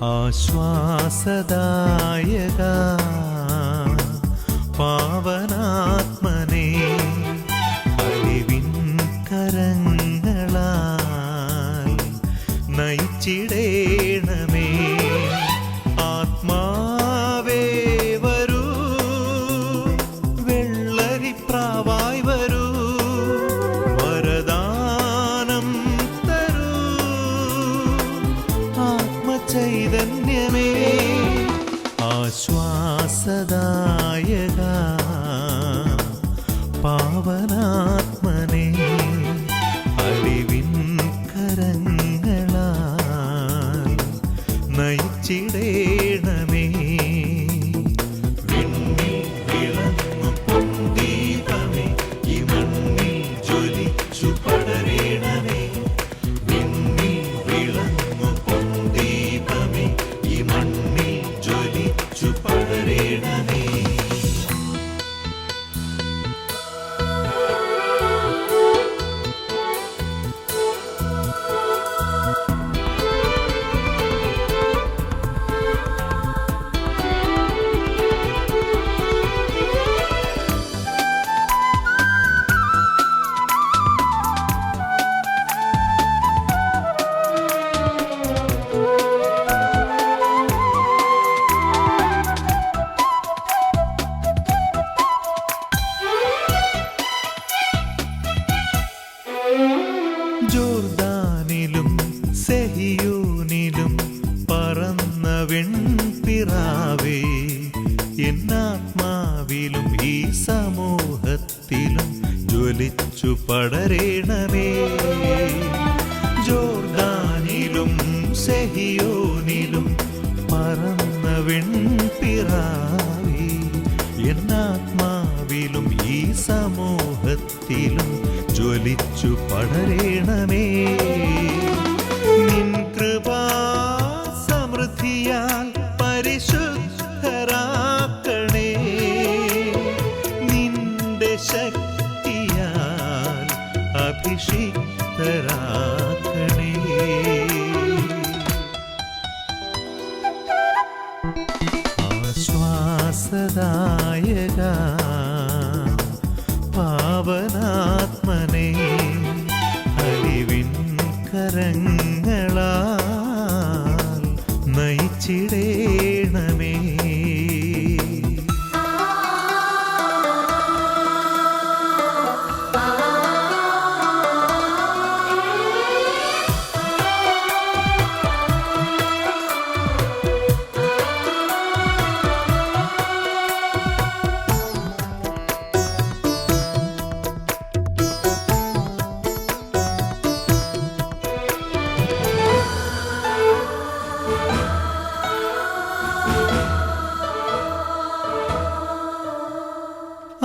ആശ്വാസദായക പാവനാത്മനേ അലിവിൻ കരങ്ങളാൽ നയിച്ചിടേണമേ. ആത്മാവേ വരൂ, വെള്ളരിപ്രാവായി വരൂ, വരദാനം തരൂ. ആത്മചൈതന്യമേ ആശ്വാസദായക പാവനാത്മനേ അലിവിൻ കരങ്ങളാൽ നയിച്ചിടേണമേ. വിണ്ണിൽ വിളങ്ങും പൊൻദീപമേ ഈ മണ്ണിൽ ജ്വലിച്ചു പടരേണമേ. വിണ്ണിൽ വിളങ്ങും പൊൻദീപമേ ഈ മണ്ണിൽ ജ്വലിച്ചു പടരേണമേ. ജോർദാനിലും സെഹിയോനിലും പറന്ന വെൺപിറാവേ, എന്നാത്മാവിലും ഈ സമൂഹത്തിലും ജ്വലിച്ചു പടരേണമേ. ജോർദാനിലും സെഹിയോനിലും പറന്ന വെൺപിറാവേ, എന്നാത്മാവിലും ഈ സമൂഹത്തിലും ജ്വലിച്ചു പടരേണമേ. നിൻ കൃപാ സമൃദ്ധിയാൽ പരിശുദ്ധരാക്കണേ. നിന്റെ ശക്തിയാൽ അഭിഷിക്തരാക്കണേ. ആശ്വാസദായക പാവനാത്മനേ അലിവിൻ കരങ്ങളാൽ നയിച്ചിടേണമേ.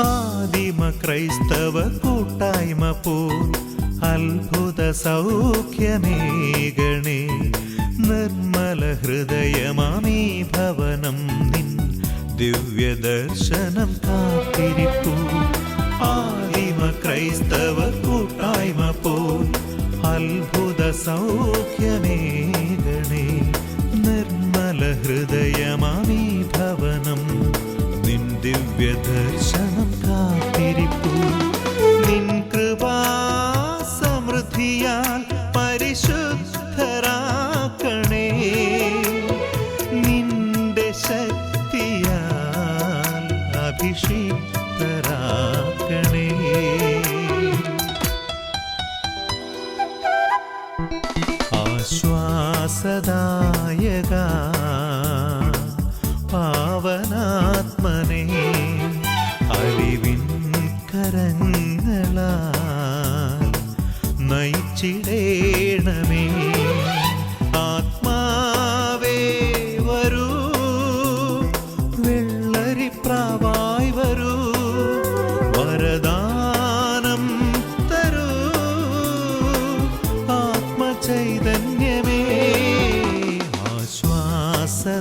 ആദിമ ക്രൈസ്തവ കൂട്ടായ്മ പോൽ അത്ഭുത സൗഖ്യമേകണേ. നിർമ്മല ഹൃദയമാമീ ഭവനം നിൻ ദിവ്യദർശനം കാത്തിരിപ്പൂ. ആദിമ ക്രൈസ്തവ കൂട്ടായ്മ പോൽ അത്ഭുത സൗഖ്യമേകണേ. നിർമ്മല ഹൃദയമാമീ ഭവനം നിൻ ദിവ്യദർശനം കാത്തിരിപ്പൂ. നിൻ കൃപാ സമൃദ്ധിയാൽ പരിശുദ്ധരാക്കണേ. നിന്റെ ശക്തിയാൽ അഭിഷിക്തരാക്കണേ. ആശ്വാസദായക പാവനാത്മനേ അലിവിൻ കരങ്ങളാൽ നയിച്ചിടേണമേ. ആത്മാവേ വരൂ, വെള്ളരിപ്രാവായി വരൂ, വരദാനം തരൂ. ആത്മചൈതന്യമേ ആശ്വാസദായക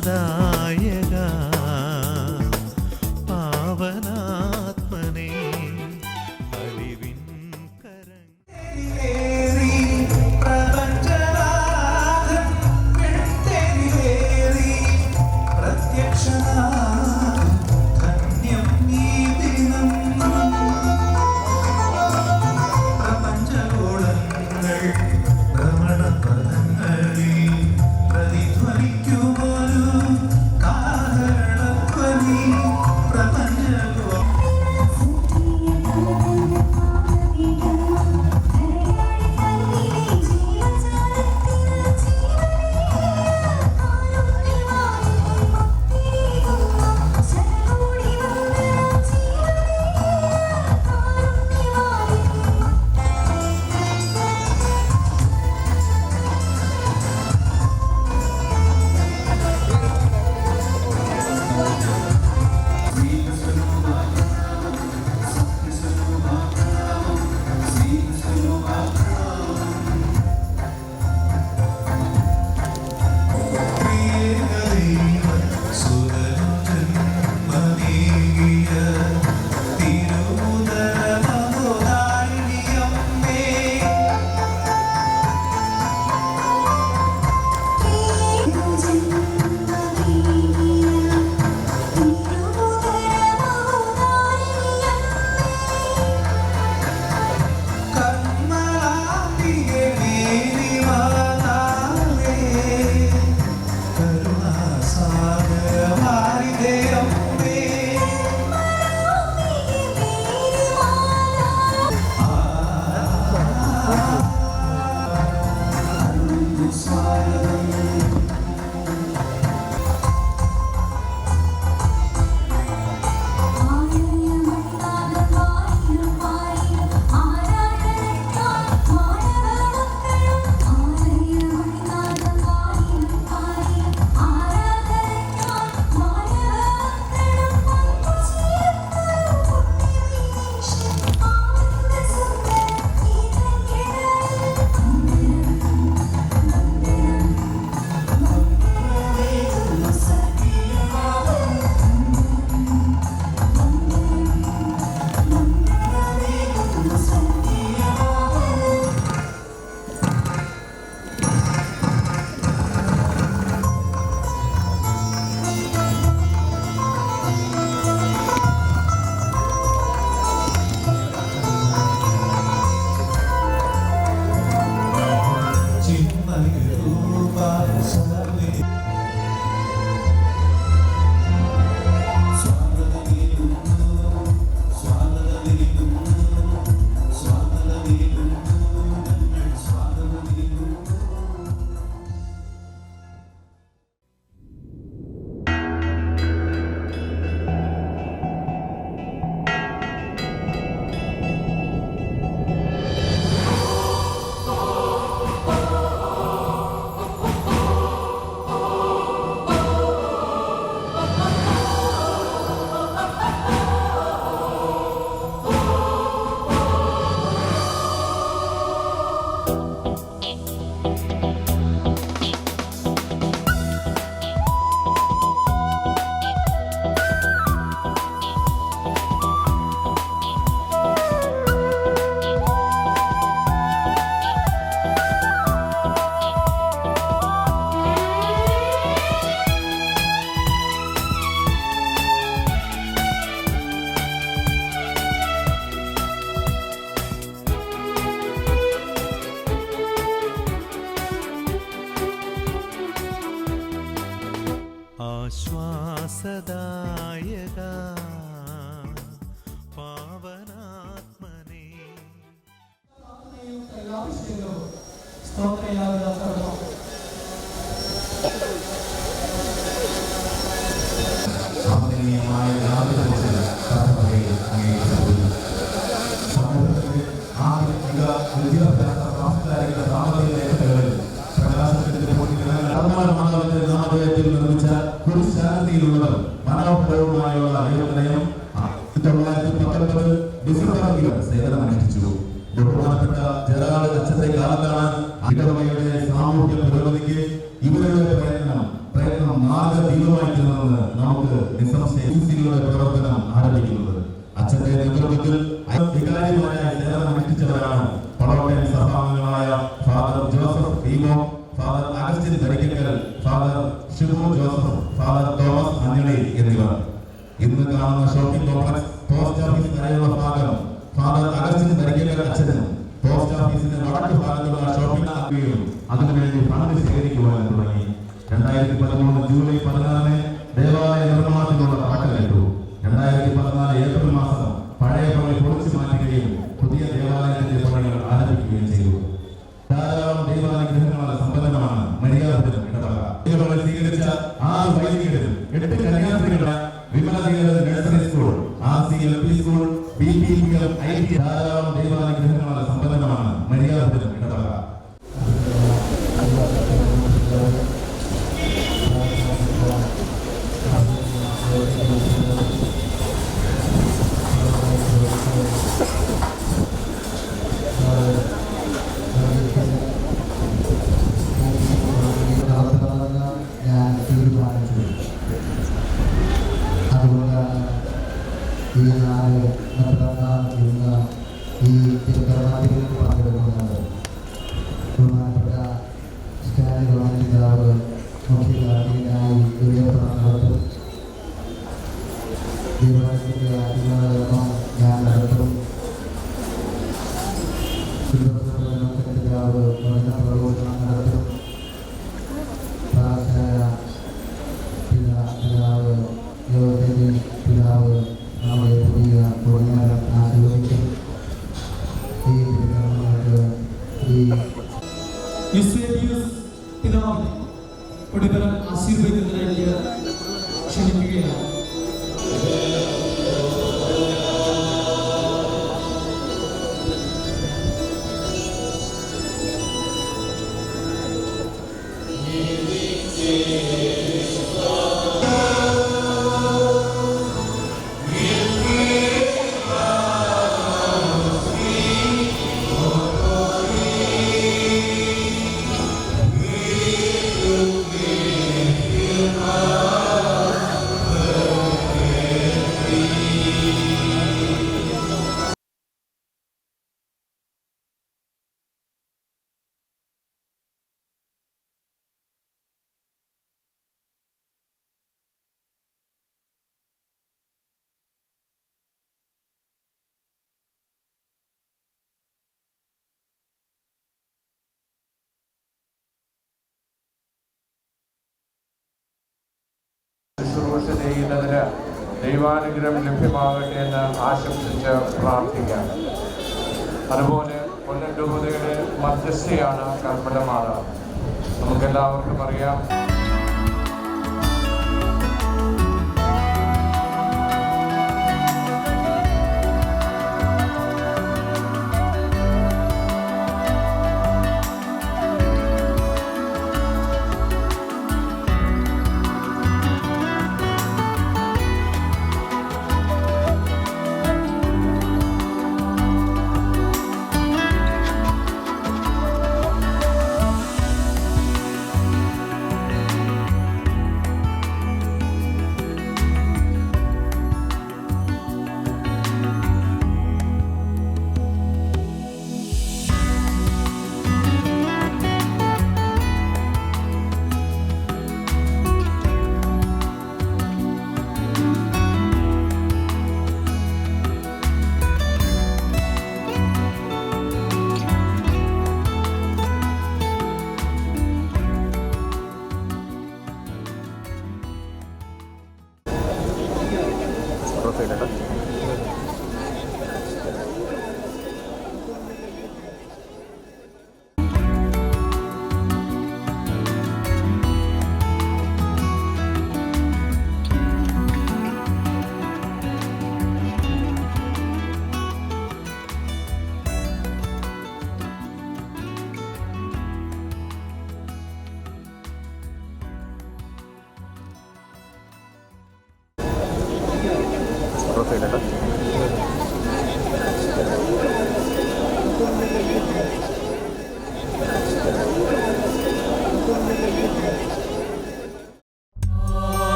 ആശ്വാസദായക പാവനാത്മനേ. മനോഹരവുമായുള്ള അയോഗ്യനയം 1919 ഡിസംബറിൽ സേവനമനുഷ്ഠിച്ചു. ബഹുമാനപ്പെട്ട ജനറാൾ അച്ഛന്റെ കാലത്താണ് ഇടവകയുടെ സാമൂഹ്യ പുരോഗതിക്ക് ഇവരുടെ പ്രയത്നം മാർഗദീപമായി തീർന്നെന്ന് നമുക്ക് നിസ്സംശയങ്ങളുടെ പ്രവർത്തനം ആരംഭിക്കുന്നത്. അച്ഛന്റെ നേതൃത്വത്തിൽ വികാരികളായ സേവനമനുഷ്ഠിച്ചവരാണ് പടവട്ടൻ സഭാംഗങ്ങളായ ഫാദർ ജോസഫ് ടീമോ, father Augustine Dharickal, father Shibu Joseph, father Thomas Anjaly എന്നിവർ. ഇന്ന് കാണുന്ന ഷോപ്പിംഗ് കോംപ്ലക്സ് പോസ്റ്റ് ഓഫീസ് വരെയുള്ള ഭാഗം ഫാദർ അഗസ്റ്റിൻ ധരിക്കൽ അച്ഛനും പോസ്റ്റ് ഓഫീസിന്റെ വടക്ക് ഭാഗത്തുള്ള ഷോപ്പിംഗ് ആക്കുകയും അതിനുവേണ്ടി ഫണ്ട് ശേഖരിക്കുവാൻ തുടങ്ങി. 2013 ജൂലൈ 16 ദേവാലയ നിർമ്മാണത്തിനുള്ള തറക്കല്ലിട്ടു. 2014 ഏപ്രിൽ മാസം പഴയ പള്ളി പൊളിച്ചു മാറ്റുകയും പുതിയ ദേവാലയത്തിന്റെ പണികൾ ആരംഭിക്കുകയും ചെയ്തു. ധാരാളം ദൈവാനുഗ്രഹങ്ങളാൽ സമ്പന്നമാണ് മര്യാദപുരം ഇടവക. ദൈവങ്ങളെ സ്വീകരിച്ച 6 വൈദികരും 8 കന്യാസ്ത്രീകളുടെ Vimala nursery school, RCLP school, BPPL, IT ധാരാളം ദൈവാനുഗ്രഹങ്ങളാൽ സമ്പന്നമാണ് മര്യാദപുരം ഇടവക. ശുശ്രൂഷ ചെയ്യുന്നതിന് ദൈവാനുഗ്രഹം ലഭ്യമാകട്ടെ എന്ന് ആശംസിച്ച് പ്രാർത്ഥിക്കാം. അതുപോലെ കൊല്ലം രൂപതയുടെ മധ്യസ്ഥയാണ് കർമ്മലമാതാവ്. നമുക്കെല്ലാവർക്കും അറിയാം.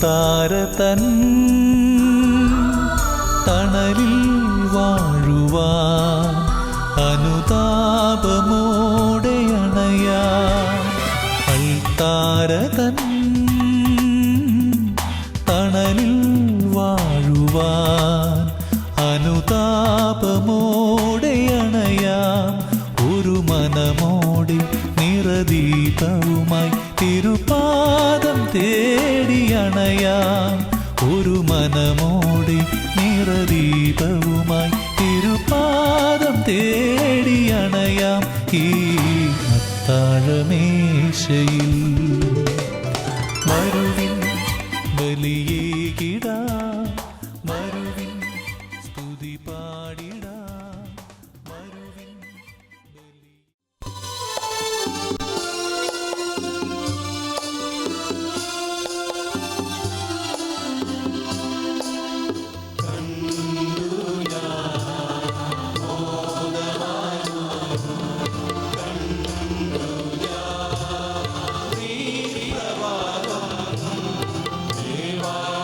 താരതൻ തണലിൽ വാഴുവാൻ അനുതാപമോടെ അണയാൻ. അൾത്താരതൻ തണലിൽ വാഴുവാൻ അനുതാപമോടെ അണയാം. ഒരു മനമോടെ നിറദീപവുമായി തിരുപാദം തേടിയണയാം. ഒരു മനമോടെ നിറദീപവുമായി തിരുപാദം തേടിയണയാം. ഈ അത്താഴമേശയിൽ മരുവിൻ ബലിയേകിടാം, മരുവിൻ സ്തുതി പാടിടാം, മരുവിൻ ബലി. ദേവാ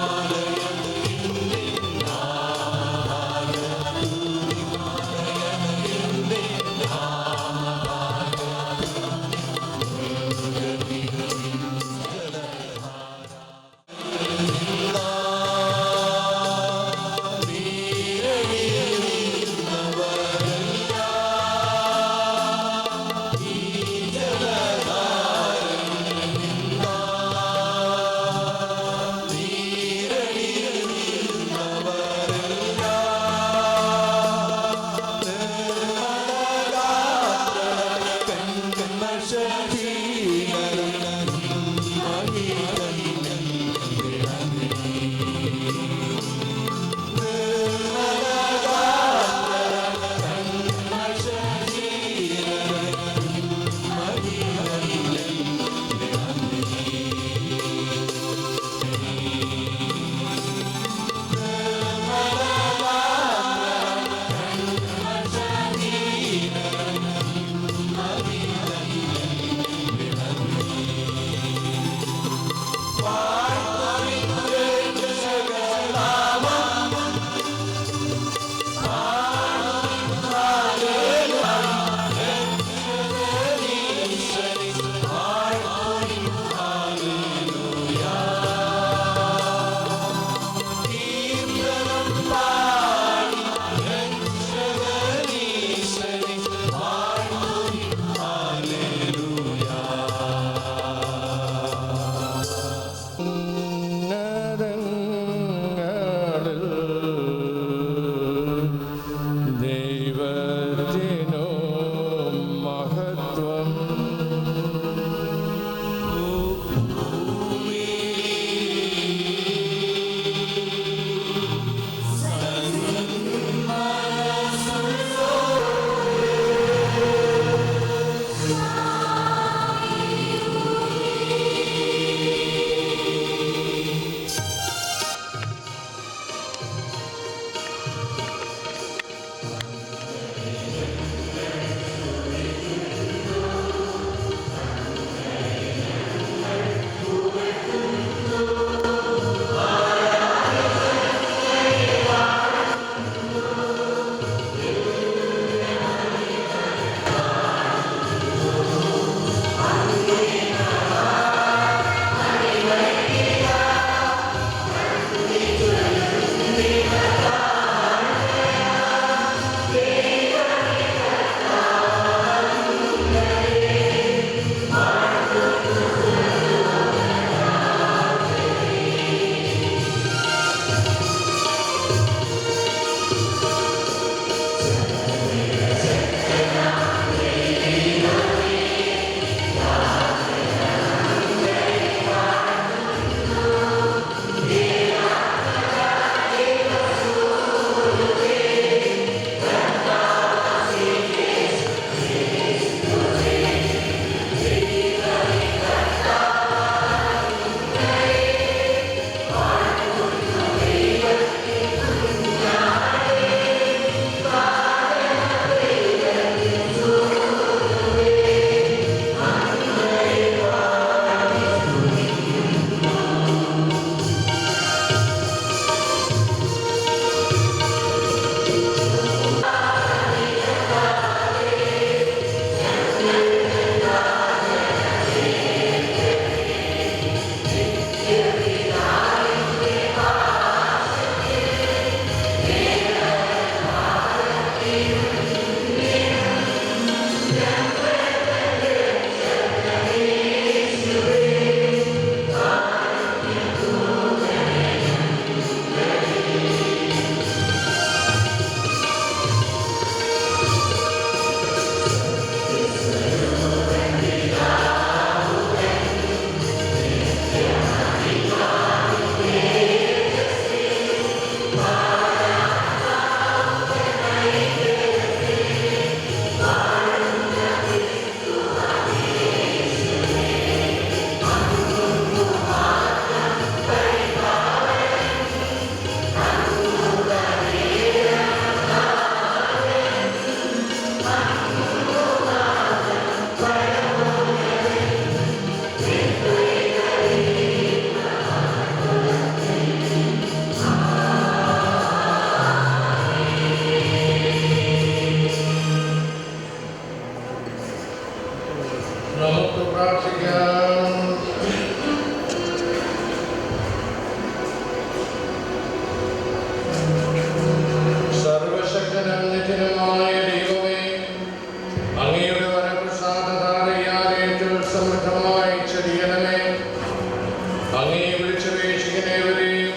അങ്ങേ വിളിച്ചപേക്ഷിക്കുന്നവരെയും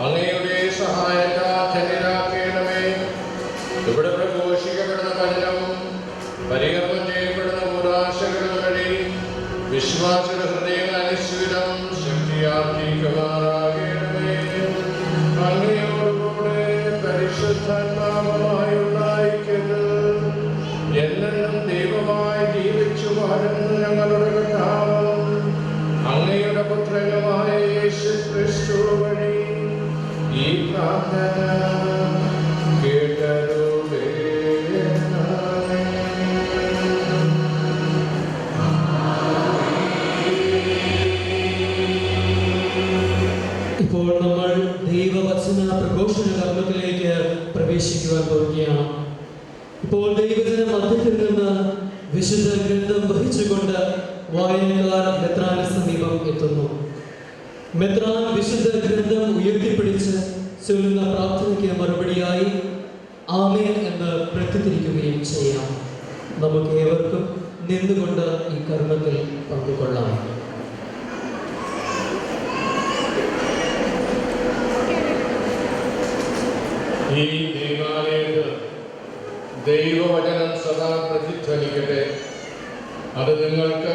അങ്ങയുടെ സഹായത്താൽ ധന്യരാക്കേണമേ. ഇവിടെ പ്രഘോഷിക്കപ്പെടുന്ന വചനവും പരികർമ്മം ചെയ്യപ്പെടുന്ന ഉദാശകളും വഴി വിശ്വാസിയുടെ ഹൃദയങ്ങൾ അനുസ്യൂതം ശക്തിയാർജിക്കുമാറാകണമേ. അങ്ങയോടുകൂടെ പരിശുദ്ധാത്മാവുമായുള്ള ഐക്യത്തിൽ എന്നെന്നും ദൈവമായി ജീവിച്ചു വാഴുന്ന ഞങ്ങളുടെ കർത്താവും അങ്ങയുടെ പുത്രനുമായ യേശു ക്രിസ്തു വഴി ഈ പ്രാർത്ഥന കേട്ടരുളേ. ഇപ്പോൾ നമ്മൾ ദൈവവചന പ്രഘോഷണ കർമ്മത്തിലേക്ക് പ്രവേശിക്കുവാൻ പോവുകയാണ്. ഇപ്പോൾ ദൈവജന മധ്യത്തിൽ നിന്ന് വിശുദ്ധ ഗ്രന്ഥം വഹിച്ചുകൊണ്ട് വായനക്കാർ മെത്രാന് സമീപം എത്തുന്നു. മെത്രാൻ വിശുദ്ധ ഗ്രന്ഥം ഉയർത്തിപ്പിടിച്ച് ചൊല്ലുന്ന പ്രാർത്ഥനയ്ക്ക് മറുപടിയായി ആമേൻ എന്ന് പ്രത്യുദ്ധരിക്കുകയും ചെയ്യാം. നമുക്ക് ഏവർക്കും നിന്നുകൊണ്ട് ഈ കർമ്മത്തിൽ പങ്കുകൊള്ളാം. ഈ ദൈവാലയത്തിൽ ദൈവവചനം സദാ പ്രതിധ്വനിക്കട്ടെ. അത് നിങ്ങൾക്ക്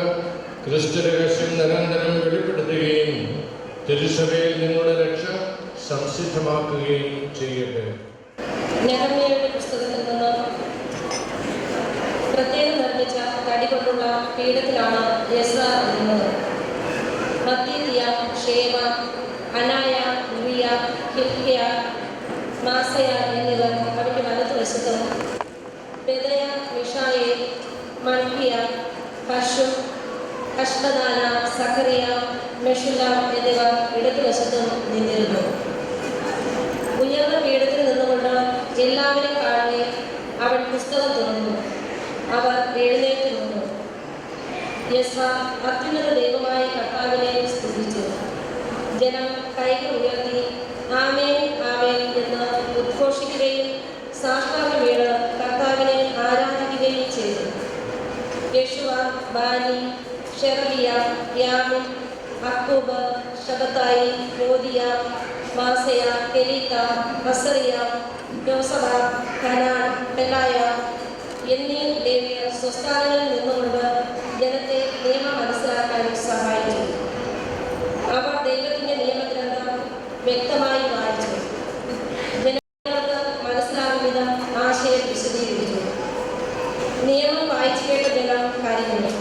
ക്രിസ്തു രഹസ്യം നിരന്തരം വെളിപ്പെടുത്തുകയും തിരുസഭയിൽ നിങ്ങളുടെ രക്ഷ സംസിദ്ധമാക്കുകയും ചെയ്യട്ടെ. നെഹമ്യായുടെ പുസ്തകത്തിൽ നിന്ന് പ്രത്യേകം നിർമ്മിച്ച തടി കൊണ്ടുള്ള പീഠത്തിലാണ് എസ്ര ഇരുന്നത്. മത്തീയ, ഷേമ, അനായ, ഉറിയ, ഹിൽക്കിയ, മാസയ എന്നിവർ അവരുടെ വലതുവശത്തും പെദയ, മിഷായേൽ, മൽക്കിയ, ഹഷും, ഹഷ്ബദാന, സഖറിയ, മെഷുല്ലാം എന്നിവർ ഇടതുവശത്തും നിന്നിരുന്നു. ഉയർന്ന പീഠത്തിൽ നിന്നുകൊണ്ട് എല്ലാവരും കാണെ അവൻ പുസ്തകം തുറന്നു. അവർ എഴുന്നേറ്റ് നിന്നു. യെസ്ര അത്യുന്നത ദൈവമായ കർത്താവിനെ സ്തുതിച്ചു. ജനം കൈകൾ ഉയർത്തി ആമേൻ ആമേൻ എന്ന് ഉദ്ഘോഷിക്കുകയും സാഷ്ടാംഗം വീണ് കർത്താവിനെ ആരാധിക്കുകയും ചെയ്തു. യേശുവ, ബാനി, ഷെറബിയ, യാമിൻ, അക്കൂബ്, ശബത്തായി, യോദിയ, മാസയ, കെലീത്ത, ഹസറിയ, യോസബ, കനാൻ, പെലായ എന്നീ ലേവ്യർ സ്വസ്ഥാനങ്ങളിൽ നിന്നുകൊണ്ട് ജനത്തെ നിയമം മനസ്സിലാക്കാൻ സഹായിച്ചു. അവർ ദൈവത്തിൻ്റെ നിയമഗ്രന്ഥം വ്യക്തമായി വായിച്ചു. ജനങ്ങൾക്ക് മനസ്സിലാകും വിധം ആശയം വിശദീകരിച്ചു. നിയമം വായിച്ചു കേട്ട ജനം കരഞ്ഞു.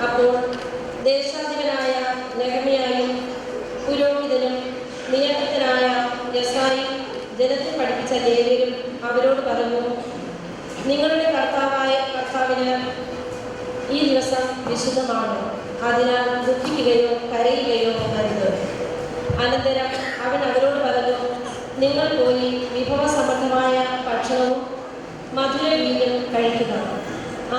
അപ്പോൾ ദേശാധിപനായ നെഹമ്യായും പുരോഹിതനും നിയമജ്ഞനായ യെസായും ജനത്തെ പഠിപ്പിച്ച ലേവ്യരും അവരോട് പറഞ്ഞു, നിങ്ങളുടെ കർത്താവിന് ഈ ദിവസം വിശുദ്ധമാണ്. അതിനാൽ ദുഃഖിക്കുകയോ കരയുകയോ അരുത്. അനന്തരം അവൻ അവരോട് പറഞ്ഞു, നിങ്ങൾ പോയി വിഭവസമൃദ്ധമായ ഭക്ഷണവും മധുര വീഞ്ഞും കഴിക്കുക.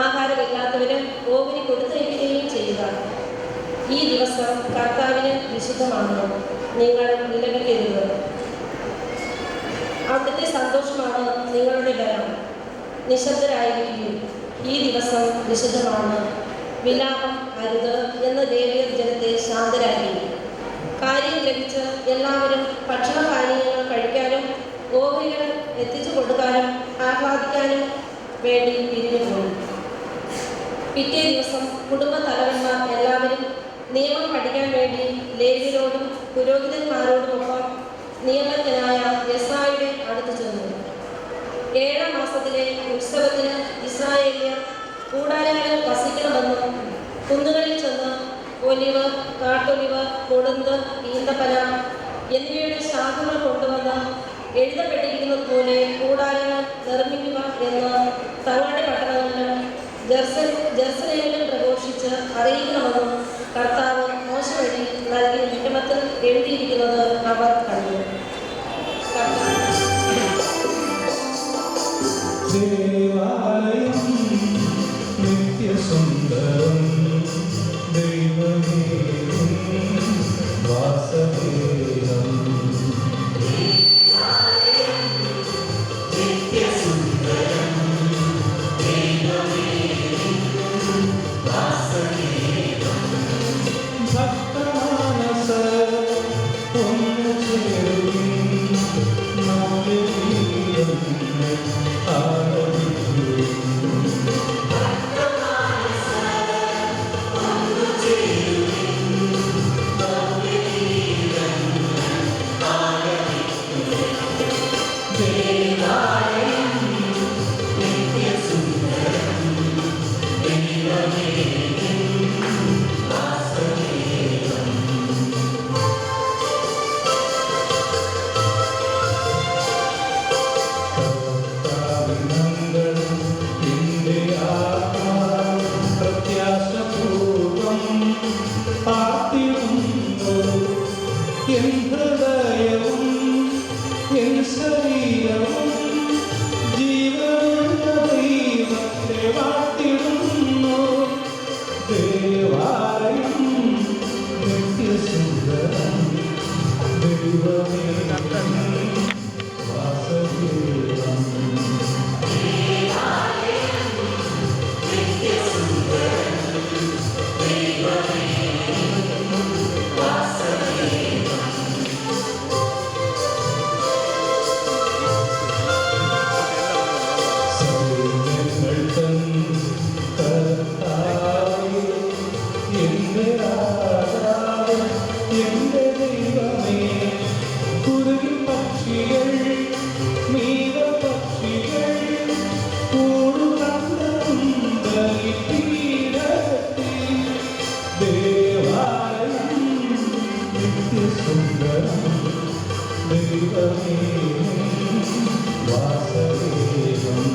ആഹാരമില്ലാത്തവരും ഓഹരി കൊടുത്തയക്കുകയും ചെയ്യുക. ഈ ദിവസം കർത്താവിന് വിശുദ്ധമാണ്. നിങ്ങൾ നിലവിക്കരുത്. അവിടുത്തെ സന്തോഷമാണ് നിങ്ങളുടെ ബലം. നിശബ്ദരായിരിക്കുകയും ഈ ദിവസം വിശുദ്ധമാണ്. വിലാപം അരുത് എന്ന് ലേവ്യർ ജനത്തെ ശാന്തരാക്കി. കാര്യം ഗ്രഹിച്ച് എല്ലാവരും ഭക്ഷണപാനീയങ്ങൾ കഴിക്കാനും ഓഹരികൾ എത്തിച്ചു കൊടുക്കാനും ആഹ്ലാദിക്കാനും വേണ്ടി പിരിഞ്ഞുപോയി. പിറ്റേ ദിവസം കുടുംബ തലവന്മാർ എല്ലാവരും നിയമം പഠിക്കാൻ വേണ്ടി ലേവ്യരോടും പുരോഹിതന്മാരോടുമൊപ്പം നിയമജ്ഞനായ യെസായുടെ അടുത്ത് ചെന്നു. 7-ാം മാസത്തിലെ ഉത്സവത്തിന് ഇസ്രായേലിയർ കൂടാരങ്ങളിൽ വസിക്കണമെന്നും കുന്നുകളിൽ ചെന്ന് ഒലിവ്, കാട്ടൊലിവ്, കൊളുന്ത്, ഈന്തപ്പന എന്നിവയുടെ ശാഖകൾ കൊണ്ടുവന്ന് എഴുതപ്പെട്ടിരിക്കുന്നത് പോലെ കൂടാരങ്ങൾ നിർമ്മിക്കുക എന്ന് തങ്ങളുടെ പട്ടണങ്ങളിലും ജെറുസലേമിലും പ്രഘോഷിച്ച് അറിയിക്കണമെന്നും കർത്താവ് മോശ വഴി നൽകിയ നിയമത്തിൽ എഴുതിയിരിക്കുന്നത് അവർ കണ്ടു. ദേവാലയം നിത്യസുന്ദരം ദൈവമേ വാസഗേഹം ഭക്തമാനസ ദൈവമേ കുരുവി പക്ഷികൾ മീനപക്ഷികൾ കൂടുകണ്ടീരത്തിൽ ദേവാലയം നിത്യസുന്ദരം ദൈവമേ വാസദേവം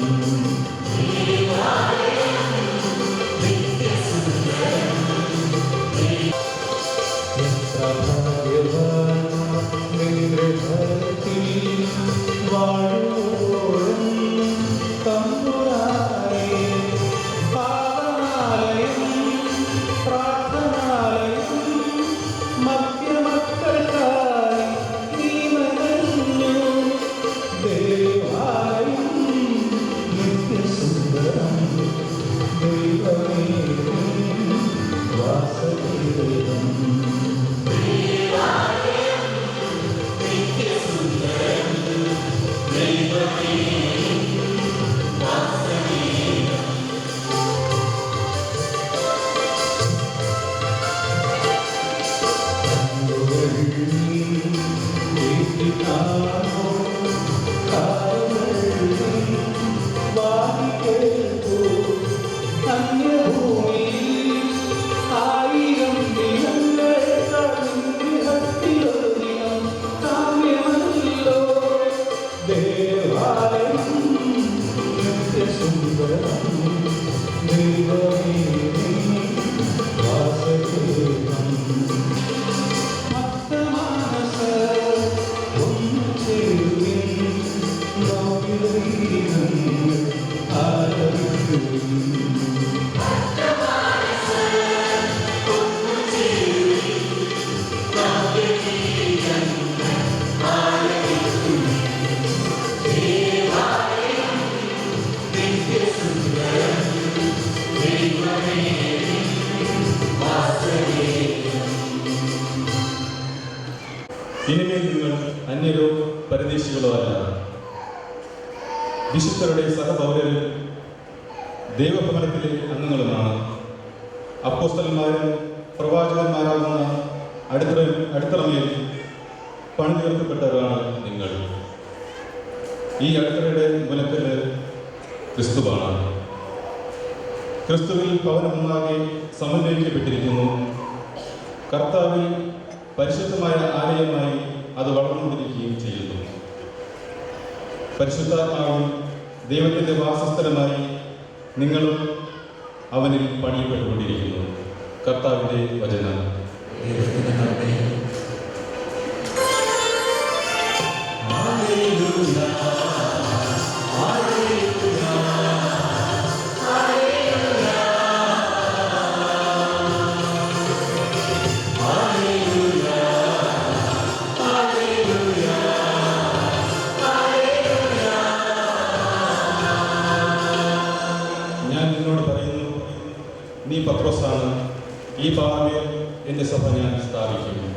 ഇനിമേൽ നിങ്ങൾ അന്യരോ പരദേശികളോ അല്ല, വിശുദ്ധരുടെ സഹപൗരരും ദൈവഭവനത്തിലെ അംഗങ്ങളുമാണ്. അപ്പോസ്തലന്മാരും പ്രവാചകന്മാരാകുന്ന അടിത്തറമേൽ പണിതീർക്കപ്പെട്ടവരാണ് നിങ്ങൾ. ഈ അടിത്തറയുടെ മൂലക്കല്ല് ക്രിസ്തുവാണ്. ക്രിസ്തുവിൽ ഭവനമൊന്നാകെ സമന്വയിക്കപ്പെട്ടിരിക്കുന്നു. കർത്താവിൽ പരിശുദ്ധമായ ആലയമായി അത് വളർന്നുകൊണ്ടിരിക്കുകയും ചെയ്യുന്നു. പരിശുദ്ധാത്മാവിൽ ദൈവത്തിൻ്റെ വാസസ്ഥലമായി നിങ്ങളും അവനിൽ പണിയപ്പെട്ടുകൊണ്ടിരിക്കുന്നു. കർത്താവിൻ്റെ വചനം. നീ പത്രോസാണ്, ഈ പാറമേൽ എൻ്റെ സഭ ഞാൻ സ്ഥാപിക്കും.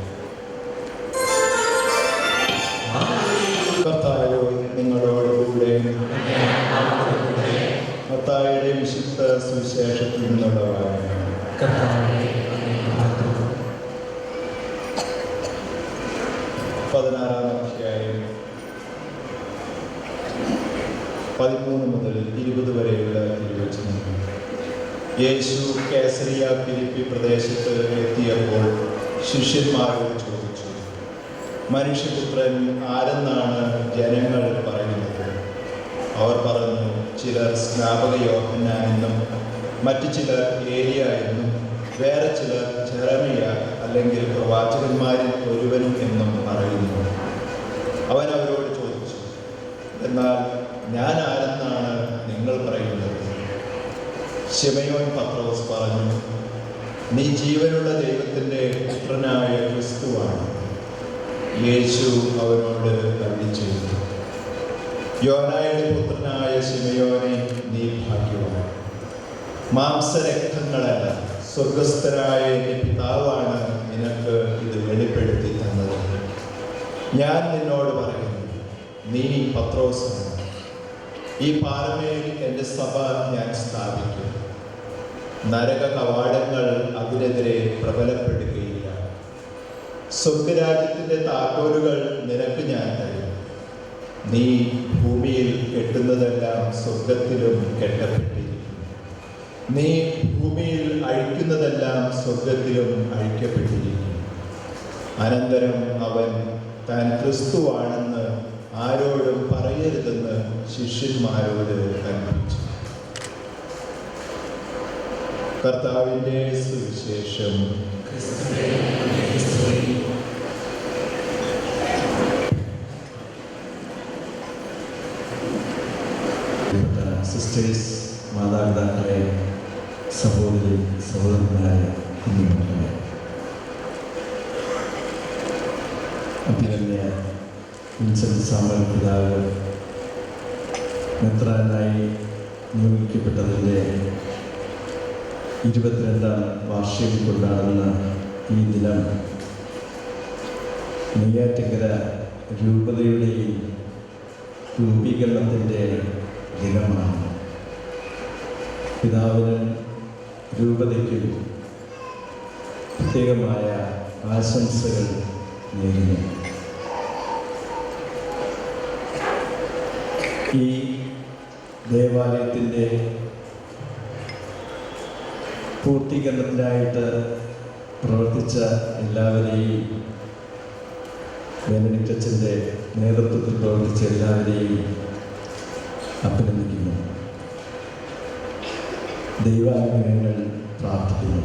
കർത്താവ് നിങ്ങളോട് കൂടെ. മത്തായിയുടെ വിശുദ്ധ സുവിശേഷത്തിൽ നിന്നുള്ള വായന. 16-ാം അധ്യായം 13 മുതൽ 20 വരെയുള്ള തിരുവചനങ്ങൾ. യേശു കേസരിയ ഫിലിപ്പി പ്രദേശത്ത് എത്തിയപ്പോൾ ശിഷ്യന്മാരോട് ചോദിച്ചു, മനുഷ്യപുത്രൻ ആരെന്നാണ് ജനങ്ങൾ പറയുന്നത്? അവർ പറഞ്ഞു, ചിലർ സ്നാപക യോഹന്നാനെന്നും മറ്റു ചിലർ ഏലിയ എന്നും വേറെ ചിലർ ജെറമിയ അല്ലെങ്കിൽ പ്രവാചകന്മാരിൽ ഒരുവനും എന്നും പറയുന്നു. അവൻ അവരോട് ചോദിച്ചു, എന്നാൽ ഞാൻ ആരെന്നാണ് നിങ്ങൾ പറയുന്നത്? ശിമയോൻ പത്രോസ് പറഞ്ഞു, നീ ജീവനുള്ള ദൈവത്തിൻ്റെ പുത്രനായ ക്രിസ്തുവാണ്. യേശു അവനോട് അരുളിച്ചെയ്തു, യോനായുടെ പുത്രനായ ശിമയോനെ, നീ ഭാഗ്യവാൻ. മാംസരക്തങ്ങളല്ല, സ്വർഗസ്ഥനായ എൻ്റെ പിതാവാണ് നിനക്ക് ഇത് വെളിപ്പെടുത്തി തന്നത്. ഞാൻ നിന്നോട് പറയുന്നു, നീ പത്രോസാണ്. ഈ പാറമേൽ എൻ്റെ സഭ ഞാൻ സ്ഥാപിക്കും. നരക കവാടങ്ങൾ അതിനെതിരെ പ്രബലപ്പെടുകയില്ല. സ്വർഗരാജ്യത്തിൻ്റെ താക്കോലുകൾ നിനക്ക് ഞാൻ തരും. നീ ഭൂമിയിൽ കെട്ടുന്നതെല്ലാം സ്വർഗത്തിലും കെട്ടപ്പെട്ടിരിക്കും. നീ ഭൂമിയിൽ അഴിക്കുന്നതെല്ലാം സ്വർഗത്തിലും അഴിക്കപ്പെട്ടിരിക്കും. അനന്തരം അവൻ താൻ ക്രിസ്തുവാണെന്ന് ആരോടും പറയരുതെന്ന് ശിഷ്യന്മാരോട് കൽപ്പിച്ചു. കർത്താവിൻ്റെ സുവിശേഷം. സിസ്റ്റേഴ്സ്, മാതാപിതാക്കളെ, സഹോദരി സഹോദരന്മാരെ, കുഞ്ഞുമക്കളെ, അഭിനന്ദ വിൻസെൻ്റ് സാമുവൽ പിതാവ് മെത്രാനായി നിയോഗിക്കപ്പെട്ടതിൻ്റെ 22ാം വാർഷികം കൊണ്ടാടുന്ന ഈ ദിനം നെയ്യാറ്റിൻകര രൂപതയുടെയും രൂപീകരണത്തിൻ്റെ ദിനമാണ്. പിതാവിനും രൂപതയ്ക്കും പ്രത്യേകമായ ആശംസകൾ നേരുന്നു. ഈ ദേവാലയത്തിൻ്റെ പൂർത്തീകരണത്തിനായിട്ട് പ്രവർത്തിച്ച എല്ലാവരെയും, ബെനഡിക്ട് അച്ഛൻ്റെ നേതൃത്വത്തിൽ പ്രവർത്തിച്ച എല്ലാവരെയും അഭിനന്ദിക്കുന്നു. ദൈവാനുഗ്രഹങ്ങൾ പ്രാർത്ഥിക്കുന്നു.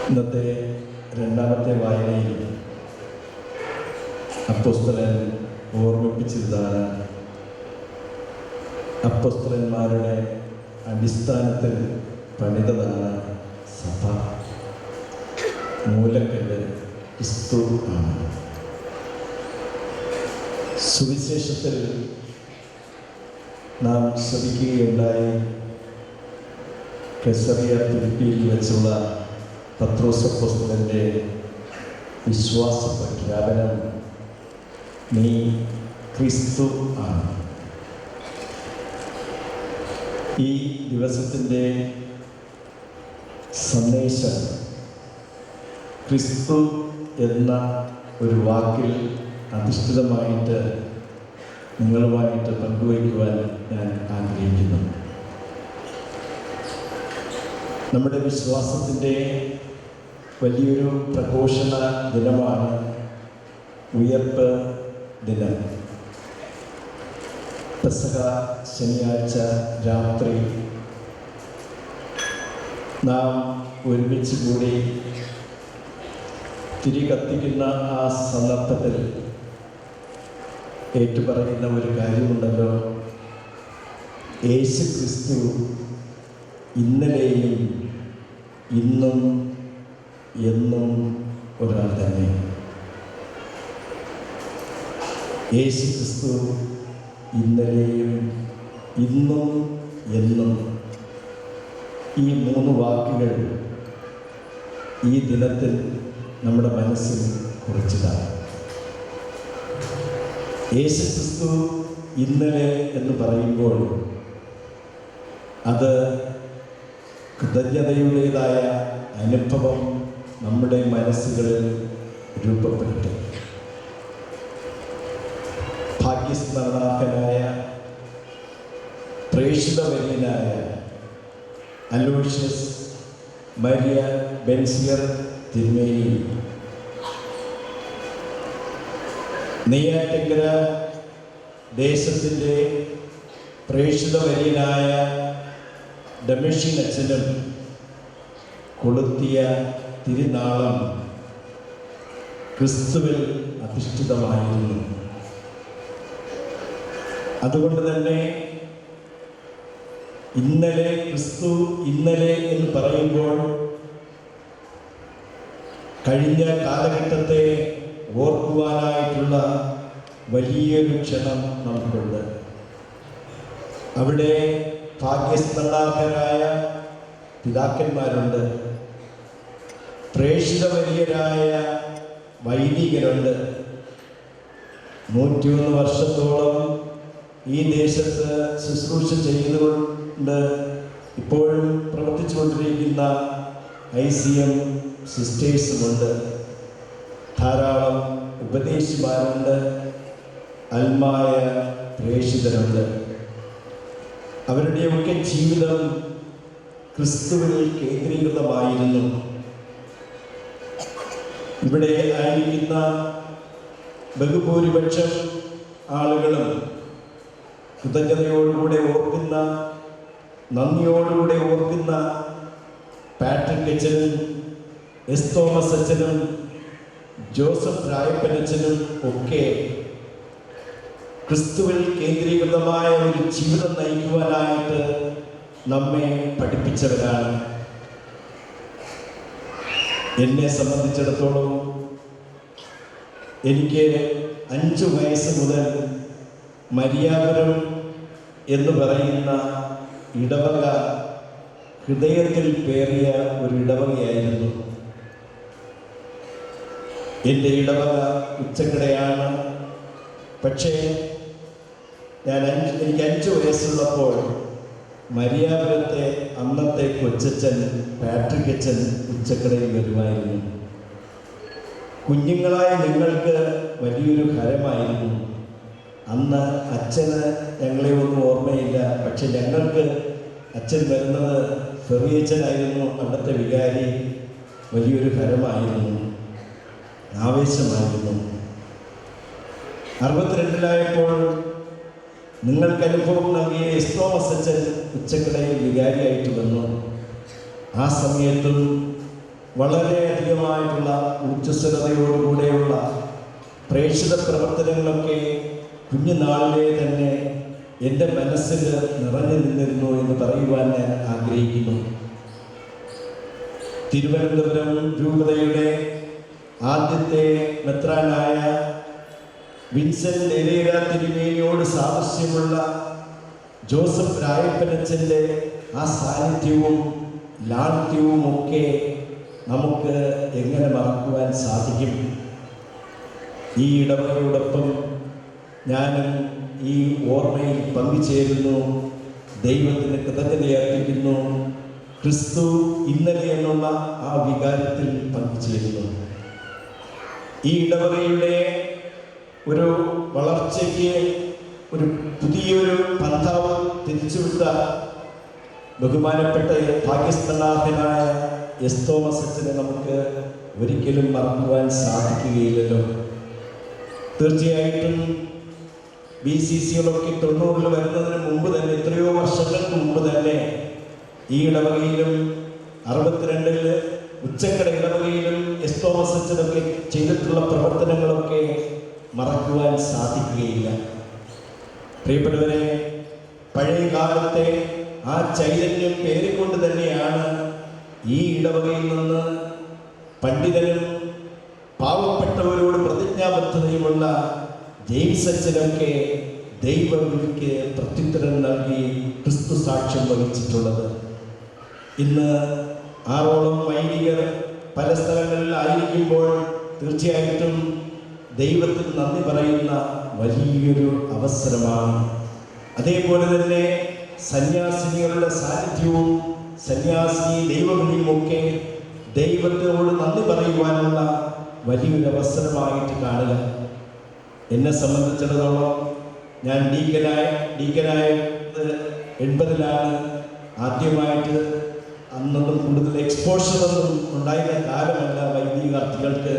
ഇന്നത്തെ രണ്ടാമത്തെ വായനയിൽ അപ്പോസ്തലൻ ഓർമ്മിപ്പിച്ചതാണ് അപ്പോസ്തലന്മാരുടെ അടിസ്ഥാനത്തിൽ പണിതതാണ് സഭ. മൂലക്കല്ല് ക്രിസ്തു ആണ്. സുവിശേഷത്തിൽ നാം ശ്രമിക്കുകയുണ്ടായി കെസറിയ ഫിലിപ്പിയിൽ വെച്ചുള്ള പത്രോസ് അപ്പോസ്തലൻ്റെ വിശ്വാസ പ്രഖ്യാപനം, നീ ക്രിസ്തു ആണ്. ഈ ദിവസത്തിൻ്റെ സന്ദേശം ക്രിസ്തു എന്ന ഒരു വാക്കിൽ അധിഷ്ഠിതമായിട്ട് നിങ്ങളുമായിട്ട് പങ്കുവയ്ക്കുവാൻ ഞാൻ ആഗ്രഹിക്കുന്നു. നമ്മുടെ വിശ്വാസത്തിൻ്റെ വലിയൊരു പ്രഘോഷണ ദിനമാണ് ഉയർപ്പ് ദിനം. പെസഹ ശനിയാഴ്ച രാത്രി നാം ഒരുമിച്ച് കൂടി തിരി കത്തിക്കുന്ന ആ സന്ദർഭത്തിൽ ഏറ്റുപറയുന്ന ഒരു കാര്യമുണ്ടല്ലോ, യേശു ക്രിസ്തു ഇന്നലെയും ഇന്നും എന്നും ഒരാൾ തന്നെ. യേശു ക്രിസ്തു ഇന്നലെയും ഇന്നും എന്നും, ഈ 3 വാക്കുകൾ ഈ ദിനത്തിൽ നമ്മുടെ മനസ്സിൽ കുറിച്ചതാണ്. യേശു ക്രിസ്തു ഇന്നലെ എന്ന് പറയുമ്പോൾ അത് കൃതജ്ഞതയുടേതായ അനുഭവം നമ്മുടെ മനസ്സുകളിൽ രൂപപ്പെടുത്തും. ഭാഗ്യസ്മരണാർഹനായ പ്രേക്ഷിതവര്യനായ അലോഷ്യസ് മരിയ ബെൻസിയർ തിരുമേനി നെയ്യാറ്റിൻകര ദേശത്തിൻ്റെ പ്രേക്ഷിതവര്യനായ ഡൊമിഷ്യൻ അച്ഛനും കൊളുത്തിയ തിരുനാളം ക്രിസ്തുവിൽ അധിഷ്ഠിതമായിരുന്നു. അതുകൊണ്ട് തന്നെ ഇന്നലെ ക്രിസ്തു ഇന്നലെ എന്ന് പറയുമ്പോൾ കഴിഞ്ഞ കാലഘട്ടത്തെ ഓർക്കുവാനായിട്ടുള്ള വലിയൊരു ക്ഷണം നമുക്കുണ്ട്. അവിടെ ഭാഗ്യസ്മരണാർഹരായ പിതാക്കന്മാരുണ്ട്, പ്രേക്ഷിതവര്യരായ വൈദികരുണ്ട്. 101 വർഷത്തോളം ഈ ദേശത്ത് ശുശ്രൂഷ ചെയ്തുകൊണ്ട് ഇപ്പോഴും പ്രവർത്തിച്ചുകൊണ്ടിരിക്കുന്ന ICM സിസ്റ്റേഴ്സുമുണ്ട്, ധാരാളം ഉപദേശിമാരുണ്ട്, അൽമായ പ്രേക്ഷിതരുണ്ട്. അവരുടെയൊക്കെ ജീവിതം ക്രിസ്തുവിൽ കേന്ദ്രീകൃതമായിരുന്നു. ഇവിടെ ആയിരിക്കുന്ന ബഹുഭൂരിപക്ഷം ആളുകളും കൃതജ്ഞതയോടുകൂടെ ഓർക്കുന്ന, നന്ദിയോടുകൂടെ ഓർക്കുന്ന പാട്രിക് അച്ഛനും, എസ് തോമസ് അച്ഛനും, ജോസഫ് രായപ്പൻ അച്ഛനും ഒക്കെ ക്രിസ്തുവിൽ കേന്ദ്രീകൃതമായ ഒരു ജീവിതം നയിക്കുവാനായിട്ട് നമ്മെ പഠിപ്പിച്ചവരാണ്. എന്നെ സംബന്ധിച്ചിടത്തോളം എനിക്ക് 5 വയസ്സ് മുതൽ മരിയാപുരം എന്ന് പറയുന്ന ഇടവക ഹൃദയത്തിൽ പേറിയ ഒരു ഇടവകയായിരുന്നു. എൻ്റെ ഇടവക ഉച്ചക്കടയാണ്. പക്ഷേ എനിക്ക് 5 വയസ്സുള്ളപ്പോൾ മരിയാപുരത്തെ അന്നത്തെ കൊച്ചച്ഛൻ പാട്രിക് അച്ഛൻ ഉച്ചക്കടയിൽ വരുമായിരുന്നു. കുഞ്ഞുങ്ങളായ ഞങ്ങൾക്ക് വലിയൊരു ഹരമായിരുന്നു. അന്ന് അച്ഛന് ഞങ്ങളെ ഒന്നും ഓർമ്മയില്ല. പക്ഷെ ഞങ്ങൾക്ക് അച്ഛൻ വരുന്നത് ഫെറിയച്ഛനായിരുന്നു, അവിടുത്തെ വികാരി. വലിയൊരു ഹരമായിരുന്നു, ആവേശമായിരുന്നു. 62-ലായപ്പോൾ നിങ്ങൾക്ക് അനുഭവം നൽകിയ എസ് തോമസ് അച്ഛൻ ഉച്ചക്കടയിൽ വികാരിയായിട്ട് വന്നു. ആ സമയത്തും വളരെയധികമായിട്ടുള്ള ഊർജ്ജസ്വലതയോടുകൂടെയുള്ള പ്രേക്ഷിത പ്രവർത്തനങ്ങളൊക്കെ കുഞ്ഞുനാളിലെ തന്നെ എൻ്റെ മനസ്സിൽ നിറഞ്ഞു നിന്നിരുന്നു എന്ന് പറയുവാൻ ഞാൻ ആഗ്രഹിക്കുന്നു. തിരുവനന്തപുരം രൂപതയുടെ ആദ്യത്തെ മെത്രാനായ വിൻസെന്റ് എരേര തിരുമേനിയോട് സാദൃശ്യമുള്ള ജോസഫ് രായപ്പനച്ഛൻ്റെ ആ സാന്നിധ്യവും ലാളിത്യവും ഒക്കെ നമുക്ക് എങ്ങനെ മറക്കുവാൻ സാധിക്കും? ഈ ഇടവകയോടൊപ്പം ഞാനും ഈ ഓർമ്മയിൽ പങ്കുചേരുന്നു. ദൈവത്തിന് കൃതജ്ഞതയർപ്പിക്കുന്നു. ക്രിസ്തു ഇന്നലെ എന്നുള്ള ആ വികാരത്തിൽ പങ്കുചേരുന്നു. ഈ ഇടവകയുടെ ഒരു വളർച്ചയ്ക്ക് ഒരു പുതിയൊരു പന്ഥാവ് തിരിച്ചുവിട്ട ബഹുമാനപ്പെട്ട ഭാഗ്യസ്തനാഥനായ എസ് തോമസ് അച്ഛനെ നമുക്ക് ഒരിക്കലും മറക്കുവാൻ സാധിക്കുകയില്ലല്ലോ. തീർച്ചയായിട്ടും BCCകളൊക്കെ 90-ൽ വരുന്നതിന് മുമ്പ് തന്നെ, എത്രയോ വർഷങ്ങൾക്ക് മുമ്പ് തന്നെ ഈ ഇടവകയിലും 62-ൽ ഉച്ചക്കട ഇടവകയിലും എസ് തോമസ് അച്ഛനൊക്കെ ചെയ്തിട്ടുള്ള പ്രവർത്തനങ്ങളൊക്കെ മറക്കുവാൻ സാധിക്കുകയില്ല. പ്രിയപ്പെട്ടവരെ, പഴയ കാലത്തെ ആ ചൈതന്യം പേറിക്കൊണ്ട് തന്നെയാണ് ഈ ഇടവകയിൽ നിന്ന് പണ്ഡിതനും പാവപ്പെട്ടവരോട് പ്രതിജ്ഞാബദ്ധതയുമുള്ള ജെയിംസ് അച്ഛനൊക്കെ ദൈവവിളിക്ക് പ്രത്യുത്തരം നൽകി ക്രിസ്തു സാക്ഷ്യം വഹിച്ചിട്ടുള്ളത്. ഇന്ന് 6ഓളം വൈദികർ പല സ്ഥലങ്ങളിൽ ആയിരിക്കുമ്പോൾ തീർച്ചയായിട്ടും ദൈവത്തിന് നന്ദി പറയുന്ന വലിയൊരു അവസരമാണ്. അതേപോലെ തന്നെ സന്യാസിനികളുടെ സാന്നിധ്യവും സന്യാസിനി ദൈവവിളിയുമൊക്കെ ദൈവത്തോട് നന്ദി പറയുവാനുള്ള വലിയൊരു അവസരമായിട്ട് കാണുക. എന്നെ സംബന്ധിച്ചിടത്തോളം ഞാൻ ഡീക്കനായത് 80-ലാണ്. ആദ്യമായിട്ട് അന്നൊന്നും കൂടുതൽ എക്സ്പോഷറൊന്നും ഉണ്ടായിരുന്ന കാലമല്ല വൈദികാർത്ഥികൾക്ക്.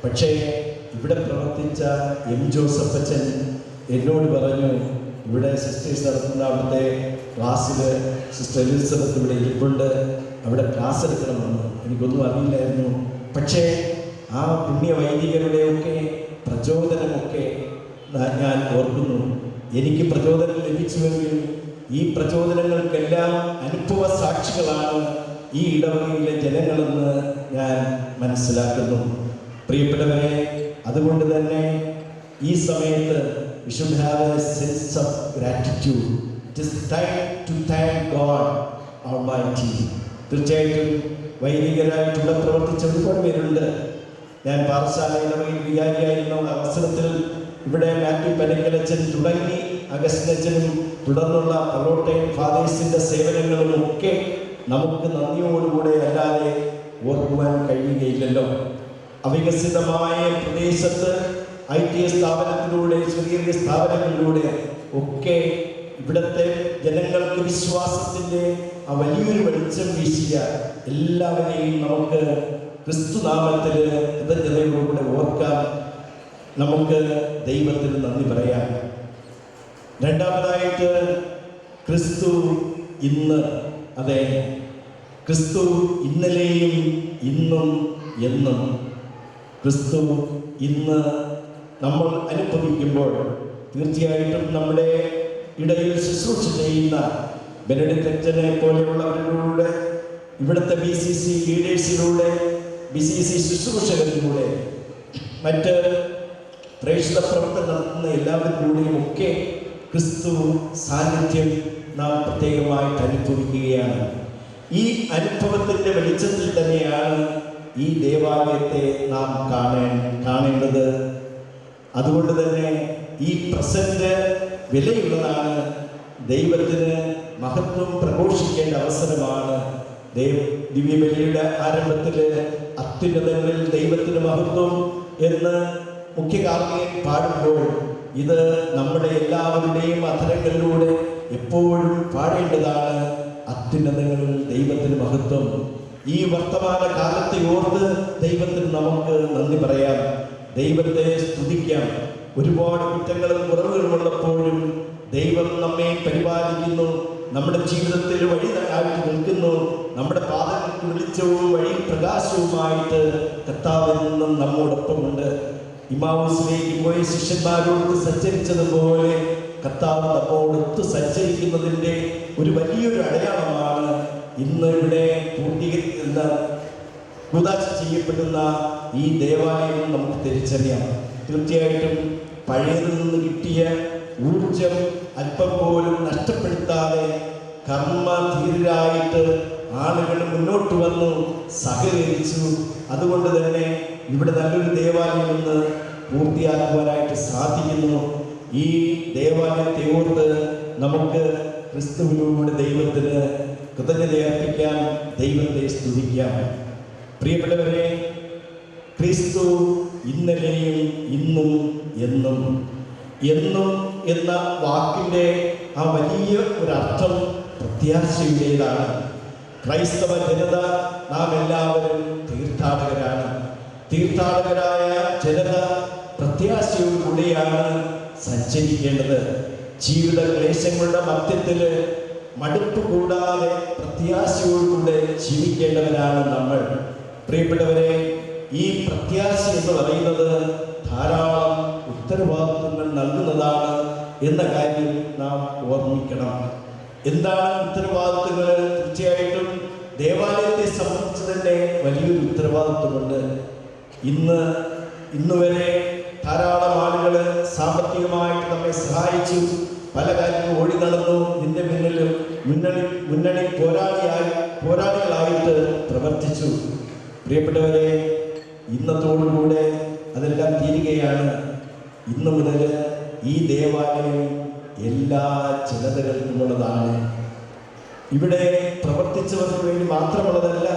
പക്ഷേ ഇവിടെ പ്രവർത്തിച്ച M. ജോസഫ് അച്ഛൻ എന്നോട് പറഞ്ഞു, ഇവിടെ സിസ്റ്റേഴ്സ് നടത്തുന്ന അവിടുത്തെ ക്ലാസ്സിൽ സിസ്റ്റർ എലിസബത്ത് ഇവിടെ ഇരിപ്പുണ്ട്, അവിടെ ക്ലാസ് എടുക്കണമെന്ന്. എനിക്കൊന്നും അറിയില്ലായിരുന്നു. പക്ഷേ ആ പുണ്യ വൈദികരുടെയൊക്കെ പ്രചോദനമൊക്കെ ഞാൻ ഓർക്കുന്നു. എനിക്ക് പ്രചോദനം ലഭിച്ചുവെങ്കിൽ ഈ പ്രചോദനങ്ങൾക്കെല്ലാം അനുഭവ സാക്ഷികളാണ് ഈ ഇടവകയിലെ ജനങ്ങളെന്ന് ഞാൻ മനസ്സിലാക്കുന്നു. പ്രിയപ്പെട്ടവരെ, അതുകൊണ്ട് തന്നെ ഈ സമയത്ത് we should have a sense of gratitude. It is time to thank God Almighty. തീർച്ചയായിട്ടും വൈദികരായിട്ടുള്ള പ്രവർത്തിച്ച ഒരുപാട് പേരുണ്ട്. ഞാൻ പാറശാല ഇടവകയിൽ വികാരിയായിരുന്ന അവസരത്തിൽ ഇവിടെ മാത്യു പനക്കലച്ചൻ തുടങ്ങി അഗസ്റ്റിനച്ചനും തുടർന്നുള്ള പലോട്ടയം ഫാദേഴ്സിൻ്റെ സേവനങ്ങളും ഒക്കെ നമുക്ക് നന്ദിയോടുകൂടെ അല്ലാതെ ഓർക്കുവാൻ കഴിയുകയില്ലല്ലോ. അവികസിതമായ പ്രദേശത്ത് IT സ്ഥാപനത്തിലൂടെ, ചെറിയ സ്ഥാപനങ്ങളിലൂടെ ഒക്കെ ഇവിടുത്തെ ജനങ്ങൾക്ക് വിശ്വാസത്തിൻ്റെ ആ വലിയൊരു വെളിച്ചം വീശിയ എല്ലാവരെയും നമുക്ക് ക്രിസ്തുനാമത്തിൽ കൃതജ്ഞതയോടുകൂടെ ഓർക്കാം. നമുക്ക് ദൈവത്തിന് നന്ദി പറയാം. രണ്ടാമതായിട്ട് ക്രിസ്തു ഇന്ന്, അതെ, ക്രിസ്തു ഇന്നലെയും ഇന്നും എന്നും. ക്രിസ്തു ഇന്ന് നമ്മൾ അനുഭവിക്കുമ്പോൾ തീർച്ചയായിട്ടും നമ്മുടെ ഇടയിൽ ശുശ്രൂഷ ചെയ്യുന്ന ബെനഡിക്ട് അച്ഛനെ പോലെയുള്ളവരിലൂടെ, ഇവിടുത്തെ BCC ലീഡേഴ്സിലൂടെ, BCC ശുശ്രൂഷകരിലൂടെ, മറ്റ് പ്രേക്ഷിത പ്രവർത്തനം നടത്തുന്ന എല്ലാവരിലൂടെയും ഒക്കെ ക്രിസ്തു സാന്നിധ്യം നാം പ്രത്യേകമായിട്ട് അനുഭവിക്കുകയാണ്. ഈ അനുഭവത്തിൻ്റെ വെളിച്ചത്തിൽ തന്നെയാണ് ഈ ദേവാലയത്തെ നാം കാണേണ്ടത്. അതുകൊണ്ട് തന്നെ ഈ പ്രസന്റ് വിലയുള്ളതാണ്. ദൈവത്തിന് മഹത്വം പ്രഘോഷിക്കേണ്ട അവസരമാണ്. ദിവ്യബലിയുടെ ആരംഭത്തിൽ അത്യുന്നതങ്ങളിൽ ദൈവത്തിന് മഹത്വം എന്ന് മുഖ്യ കാർമ്മികൻ പാടുമ്പോൾ ഇത് നമ്മുടെ എല്ലാവരുടെയും അധരങ്ങളിലൂടെ എപ്പോഴും പാടേണ്ടതാണ്. അത്യുന്നതങ്ങളിൽ ദൈവത്തിന് മഹത്വം. ഈ വർത്തമാന കാലത്തെ ഓർത്ത് ദൈവത്തിന് നമുക്ക് നന്ദി പറയാം, ദൈവത്തെ സ്തുതിക്കാം. ഒരുപാട് കുറ്റങ്ങളും കുറവുകളും ഉള്ളപ്പോഴും ദൈവം നമ്മെ പരിപാലിക്കുന്നു, നമ്മുടെ ജീവിതത്തിൽ വഴി ആയിട്ട് നിൽക്കുന്നു. നമ്മുടെ പാതകൾക്ക് വെളിച്ചവും വഴി പ്രകാശവുമായിട്ട് കർത്താവിൽ നിന്നും നമ്മോടൊപ്പമുണ്ട്. ഇമ്മാവൂസിലേക്ക് പോയ ശിഷ്യന്മാരോട് സഞ്ചരിച്ചതുപോലെ കർത്താവ് നമ്മോടൊത്ത് സഞ്ചരിക്കുന്നതിൻ്റെ ഒരു വലിയൊരു അടയാളമാണ് ഇന്ന് ഇവിടെ പൂർത്തീകരിക്കുന്ന കൂദാശ ചെയ്യപ്പെടുന്ന ഈ ദേവാലയം നമുക്ക് തിരിച്ചറിയാം. തീർച്ചയായിട്ടും പഴയതിൽ നിന്ന് കിട്ടിയ ഊർജം അല്പം പോലും നഷ്ടപ്പെടുത്താതെ കർമ്മധീരരായിട്ട് ആളുകൾ മുന്നോട്ട് വന്നു സഹകരിച്ചു. അതുകൊണ്ട് തന്നെ ഇവിടെ നല്ലൊരു ദേവാലയം ഇന്ന് പൂർത്തിയാക്കുവാനായിട്ട് സാധിക്കുന്നു. ഈ ദേവാലയത്തെ ഓർത്ത് നമുക്ക് ക്രിസ്തുവിലൂടെ ദൈവത്തിന് കൃതജ്ഞത അർപ്പിക്കാം, ദൈവത്തെ സ്തുതിക്കാം. പ്രിയപ്പെട്ടവരെ, ക്രിസ്തു ഇന്നലെയും ഇന്നും എന്നും. എന്നും എന്ന വാക്കിൻ്റെ ആ വലിയ ഒരർത്ഥം പ്രത്യാശയുടേതാണ്. ക്രൈസ്തവ ജനത നാം എല്ലാവരും തീർത്ഥാടകരാണ്. തീർത്ഥാടകരായ ജനത പ്രത്യാശയോടുകൂടിയാണ് സഞ്ചരിക്കേണ്ടത്. ജീവിത ക്ലേശങ്ങളുടെ മധ്യത്തിൽ മടുപ്പ് കൂടാതെ പ്രത്യാശയോടുകൂടെ ജീവിക്കേണ്ടവരാണ് നമ്മൾ. പ്രിയപ്പെട്ടവരെ, ഈ പ്രത്യാശ എന്ന് പറയുന്നത് ധാരാളം ഉത്തരവാദിത്വങ്ങൾ നൽകുന്നതാണ് എന്ന കാര്യം നാം ഓർമ്മിക്കണം. എന്താണ് ഉത്തരവാദിത്വങ്ങൾ? തീർച്ചയായിട്ടും ദേവാലയത്തെ സംബന്ധിച്ച് തന്നെ വലിയൊരു ഉത്തരവാദിത്വമുണ്ട്. ഇന്നുവരെ ധാരാളം ആളുകൾ സാമ്പത്തികമായിട്ട് നമ്മെ സഹായിച്ചു, പല കാര്യങ്ങളും ഓടി നടന്നു, ഇതിൻ്റെ പിന്നിൽ മുന്നണി പോരാളികളായിട്ട് പ്രവർത്തിച്ചു. പ്രിയപ്പെട്ടവരെ, ഇന്നത്തോടുകൂടെ അതെല്ലാം തീരുകയാണ്. ഇന്നു മുതൽ ഈ ദേവാലയം എല്ലാ ജനതകൾക്കുമുള്ളതാണ്. ഇവിടെ പ്രവർത്തിച്ചവർക്ക് വേണ്ടി മാത്രമുള്ളതല്ല,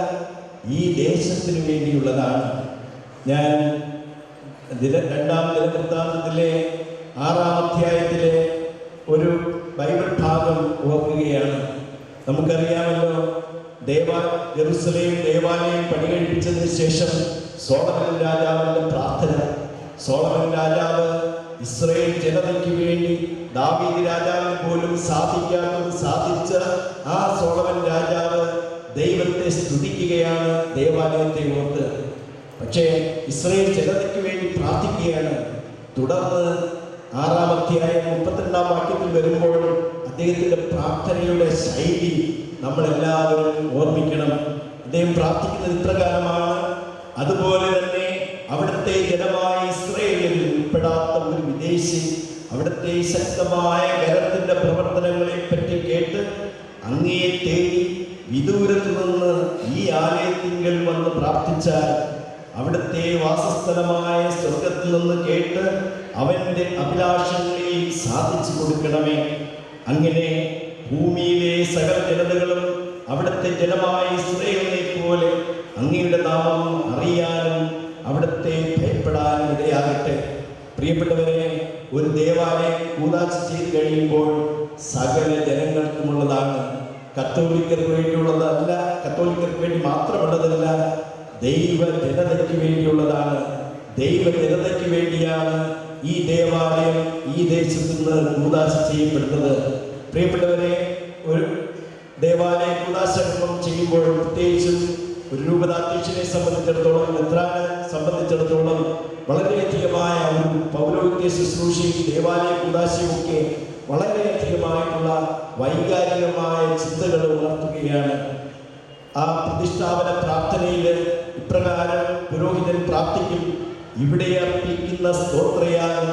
ഈ ദേശത്തിന് വേണ്ടിയുള്ളതാണ്. ഞാൻ രണ്ടാം ദിനവൃത്താന്തത്തിലെ 6-ാം അധ്യായത്തിലെ ഒരു ബൈബിൾ ഭാഗം ഓർക്കുകയാണ്. നമുക്കറിയാമല്ലോ, ജെറുസലേം ദേവാലയം പണികഴിപ്പിച്ചതിന് ശേഷം സോളമൻ രാജാവിൻ്റെ പ്രാർത്ഥന. സോളമൻ രാജാവ് ഇസ്രായേൽ ജനതയ്ക്ക് വേണ്ടി ദാവീദ് രാജാവിന് പോലും സാധിക്കാത്തത് സാധിച്ച ആ സോളമൻ രാജാവ് ദൈവത്തെ സ്തുതിക്കുകയാണ് ദേവാലയത്തെ ഓർത്ത്. പക്ഷേ ഇസ്രായേൽ ജനതയ്ക്ക് വേണ്ടി പ്രാർത്ഥിക്കുകയാണ്. തുടർന്ന് 6-ാം അധ്യായം 32-ാം വാക്യത്തിൽ വരുമ്പോൾ അദ്ദേഹത്തിൻ്റെ പ്രാർത്ഥനയുടെ ശൈലി നമ്മളെല്ലാവരും ഓർമ്മിക്കണം. അദ്ദേഹം പ്രാർത്ഥിക്കുന്നത് ഇപ്രകാരമാണ്: അതുപോലെ തന്നെ അവിടുത്തെ ജനമായ ഇസ്രായേലിൽ ഉൾപ്പെടാത്ത ഒരു വിദേശി അവിടുത്തെ ശക്തമായ കരത്തിന്റെ പ്രവർത്തനങ്ങളെ പറ്റി കേട്ട് അങ്ങയെ തേടി വിദൂരത്തു നിന്ന് ഈ ആലയത്തിങ്കൽ വന്ന് പ്രാർത്ഥിച്ചാൽ അവിടുത്തെ വാസസ്ഥലമായ സ്വർഗത്തിൽ നിന്ന് കേട്ട് അവൻ്റെ അഭിലാഷങ്ങളെ സാധിച്ചു കൊടുക്കണമേ. അങ്ങനെ ഭൂമിയിലെ സകല ജനതകളും അവിടുത്തെ ജനമായ ഇസ്രായേലിനെ പോലെ അങ്ങയുടെ നാമം അറിയാനും അവിടുത്തെ ഭയപ്പെടാനും ഇടയാകട്ടെ. പ്രിയപ്പെട്ടവരെ, ഒരു ദേവാലയം കൂദാശ ചെയ്ത് കഴിയുമ്പോൾ സകല ജനങ്ങൾക്കുമുള്ളതാണ്. കത്തോലിക്കർക്ക് വേണ്ടിയുള്ളതല്ല, കത്തോലിക്കർക്ക് വേണ്ടി മാത്രമുള്ളതല്ല, ദൈവ ജനതയ്ക്ക് വേണ്ടിയുള്ളതാണ്. ദൈവ ജനതയ്ക്ക് വേണ്ടിയാണ് ഈ ദേവാലയം ഈ ദേശത്ത് നിന്ന് കൂദാശ ചെയ്യപ്പെടുന്നത്. പ്രിയപ്പെട്ടവരെ, ഒരു ദേവാലയ കൂദാശകർമ്മം ചെയ്യുമ്പോൾ പ്രത്യേകിച്ചും ഒരു രൂപതാധ്യക്ഷനെ സംബന്ധിച്ചിടത്തോളം, മെത്രാനെ സംബന്ധിച്ചിടത്തോളം വളരെയധികമായ ഒരു പൗരോഹിത്യ ശുശ്രൂഷയും ദേവാലയ കൂദാശയും ഒക്കെ വളരെയധികമായിട്ടുള്ള വൈകാരികമായ ചിന്തകൾ ഉണർത്തുകയാണ്. ആ പ്രതിഷ്ഠാപന പ്രാർത്ഥനയിൽ ഇപ്രകാരം പുരോഹിതൻ പ്രാർത്ഥിക്കും: ഇവിടെ അർപ്പിക്കുന്ന സ്തോത്രയാഗം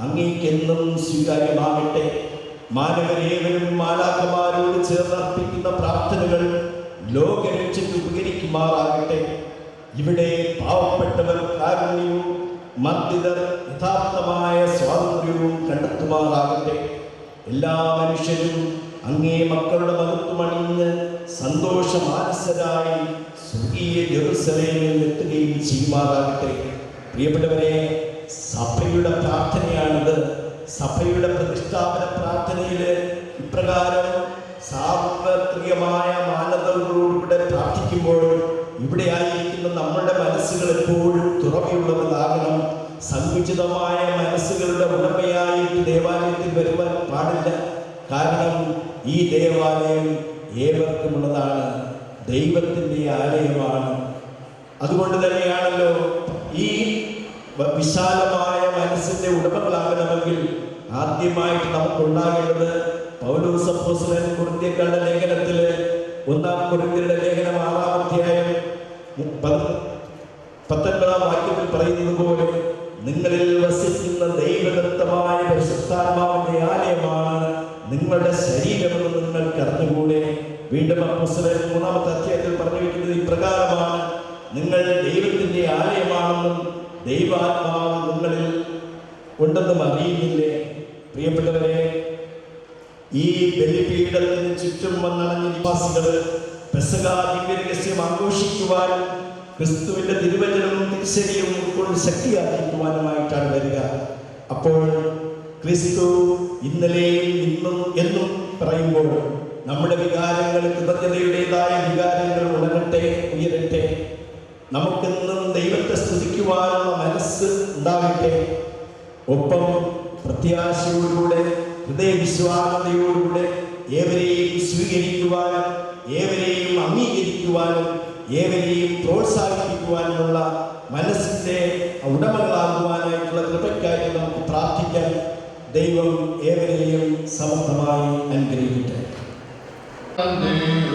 അങ്ങേക്കെന്നും സ്വീകാര്യമാകട്ടെ. മാനവരേവരും മാലാഖമാരോട് ചേർന്ന് അർപ്പിക്കുന്ന പ്രാർത്ഥനകൾ ലോകരക്ഷയ്ക്ക് ഉപകരിക്കുമാറാകട്ടെ. ഇവിടെ പാവപ്പെട്ടവർ കാരുണ്യവും മർദ്ദിതർ യഥാർത്ഥമായ സ്വാതന്ത്ര്യവും കണ്ടെത്തുമാറാകട്ടെ. എല്ലാ മനുഷ്യരും അങ്ങേ മക്കളുടെ മഹത്വമണിഞ്ഞ് സന്തോഷമാനസരായി സ്വർഗീയ ജെറുസലേമിൽ എത്തുകയും ചെയ്യുമാറാകട്ടെ. പ്രിയപ്പെട്ടവരെ, സഭയുടെ പ്രാർത്ഥനയാണിത്. സഭയുടെ പ്രതിഷ്ഠാപന പ്രാർത്ഥനയിൽ ഇപ്രകാരം സാർവത്രികമായ മാനദണ്ഡങ്ങളോടുകൂടെ പ്രാർത്ഥിക്കുമ്പോൾ ഇവിടെ ആയിരിക്കുന്ന നമ്മുടെ മനസ്സുകൾ എപ്പോഴും തുറവിയുള്ളവരാകണം. സങ്കുചിതമായ മനസ്സുകളുടെ ഉടമയായിട്ട് ദേവാലയത്തിൽ വരുവാൻ പാടില്ല. കാരണം ഈ ദേവാലയം ഏവർക്കുമുള്ളതാണ്, ദൈവത്തിൻ്റെ ആലയമാണ്. അതുകൊണ്ട് തന്നെയാണല്ലോ ഈ വിശാലമായ മനസ്സിന്റെ ഉടമകളാകണമെങ്കിൽ ആദ്യമായിട്ട് നമുക്കുണ്ടാകേണ്ടത് പൗലോസ് അപ്പോസ്തലൻ കൊരിന്ത്യരുടെ ലേഖനത്തിൽ 1 കൊരിന്ത്യരുടെ ലേഖനം 6-ാം അധ്യായം 19-ാം വാക്യത്തിൽ പറയുന്നത് പോലെ നിങ്ങളിൽ വസിക്കുന്ന ദൈവദത്തമായ പരിശുദ്ധാത്മാവിന്റെ ആലയമാണ് നിങ്ങളുടെ ശരീരമെന്ന് നിങ്ങൾക്ക് അറിഞ്ഞുകൂടെ. വീണ്ടും അപ്പോസ്തലൻ 3-ാമത്തെ അധ്യായത്തിൽ പറഞ്ഞു വയ്ക്കുന്നത് ഇപ്രകാരമാണ്: നിങ്ങൾ ദൈവത്തിന്റെ ആലയമാണെന്നും ദൈവാത്മാവ് നിങ്ങളിൽ ഉണ്ടെന്നും അറിയുന്നില്ലേ? പ്രിയപ്പെട്ടവരെ, ഈ ബലിപീഠത്തിന് ചുറ്റും വന്നണഞ്ഞ നിവാസികൾ പെസഹ ദിവ്യരഹസ്യം ആഘോഷിക്കുവാനും ക്രിസ്തുവിന്റെ തിരുവചനവും തിരുശരീരവും ഉൾക്കൊണ്ട് ശക്തിയാർജിക്കുവാനുമായിട്ടാണ് വരിക. അപ്പോൾ ക്രിസ്തു ഇന്നലെയും ഇന്നും എന്നും പറയുമ്പോൾ നമ്മുടെ വികാരങ്ങൾ, കൃതജ്ഞതയുടേതായ വികാരങ്ങൾ ഉണരട്ടെ, ഉയരട്ടെ. നമുക്കെന്നും ദൈവത്തെ സ്തുതിക്കുവാനുള്ള മനസ്സ് ഉണ്ടാകട്ടെ. ഒപ്പം പ്രത്യാശയോടുകൂടെ, ഹൃദയവിശ്വാസതയോടുകൂടെ ഏവരെയും സ്വീകരിക്കുവാനും ഏവരെയും അംഗീകരിക്കുവാനും ഏവരെയും പ്രോത്സാഹിപ്പിക്കുവാനുമുള്ള മനസ്സിൻ്റെ ഉടമകളാകുവാനായിട്ടുള്ള കൃപയ്ക്കായിട്ട് നമുക്ക് പ്രാർത്ഥിക്കാൻ. ദൈവം ഏവരെയും സമർത്ഥമായി അനുഗ്രഹിക്കട്ടെ. Amen.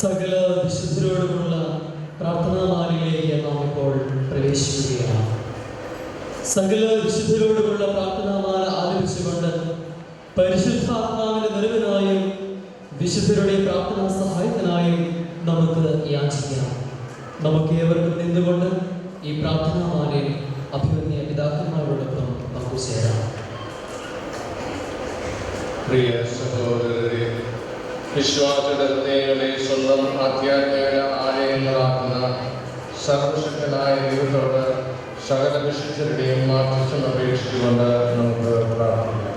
സകല വിശുദ്ധരോടുമുള്ള പ്രാർത്ഥനാമാലയിലേക്ക് നാം ഇപ്പോൾ പ്രവേശിക്കുകയാണ്. സകല വിശുദ്ധരോടുമുള്ള പ്രാർത്ഥനാമാല ആലപിച്ചുകൊണ്ട് പരിശുദ്ധാത്മാവിന്റെ നിറവിനായും വിശുദ്ധരുടെ പ്രാർത്ഥനാ സഹായത്തിനായും നമുക്ക് യാചിക്കാം. നമുക്ക് ഏവർക്കും നിന്നുകൊണ്ട് ഈ പ്രാർത്ഥനാമാലയിൽ അഭിമന്യ പിതാക്കന്മാരോടൊപ്പം പങ്കുചേരാം. പ്രിയ സഹോദരരെ, വിശ്വാസിയുടെ ഹൃദയങ്ങളെ സ്വന്തം ആധ്യാത്മിക ആലയങ്ങളാക്കുന്ന സർവശക്തനായ ദൈവത്തോട് സകല വിശുദ്ധരുടെയും മാധ്യസ്ഥം അപേക്ഷിച്ചുകൊണ്ട് നമുക്ക് പ്രാർത്ഥിക്കാം.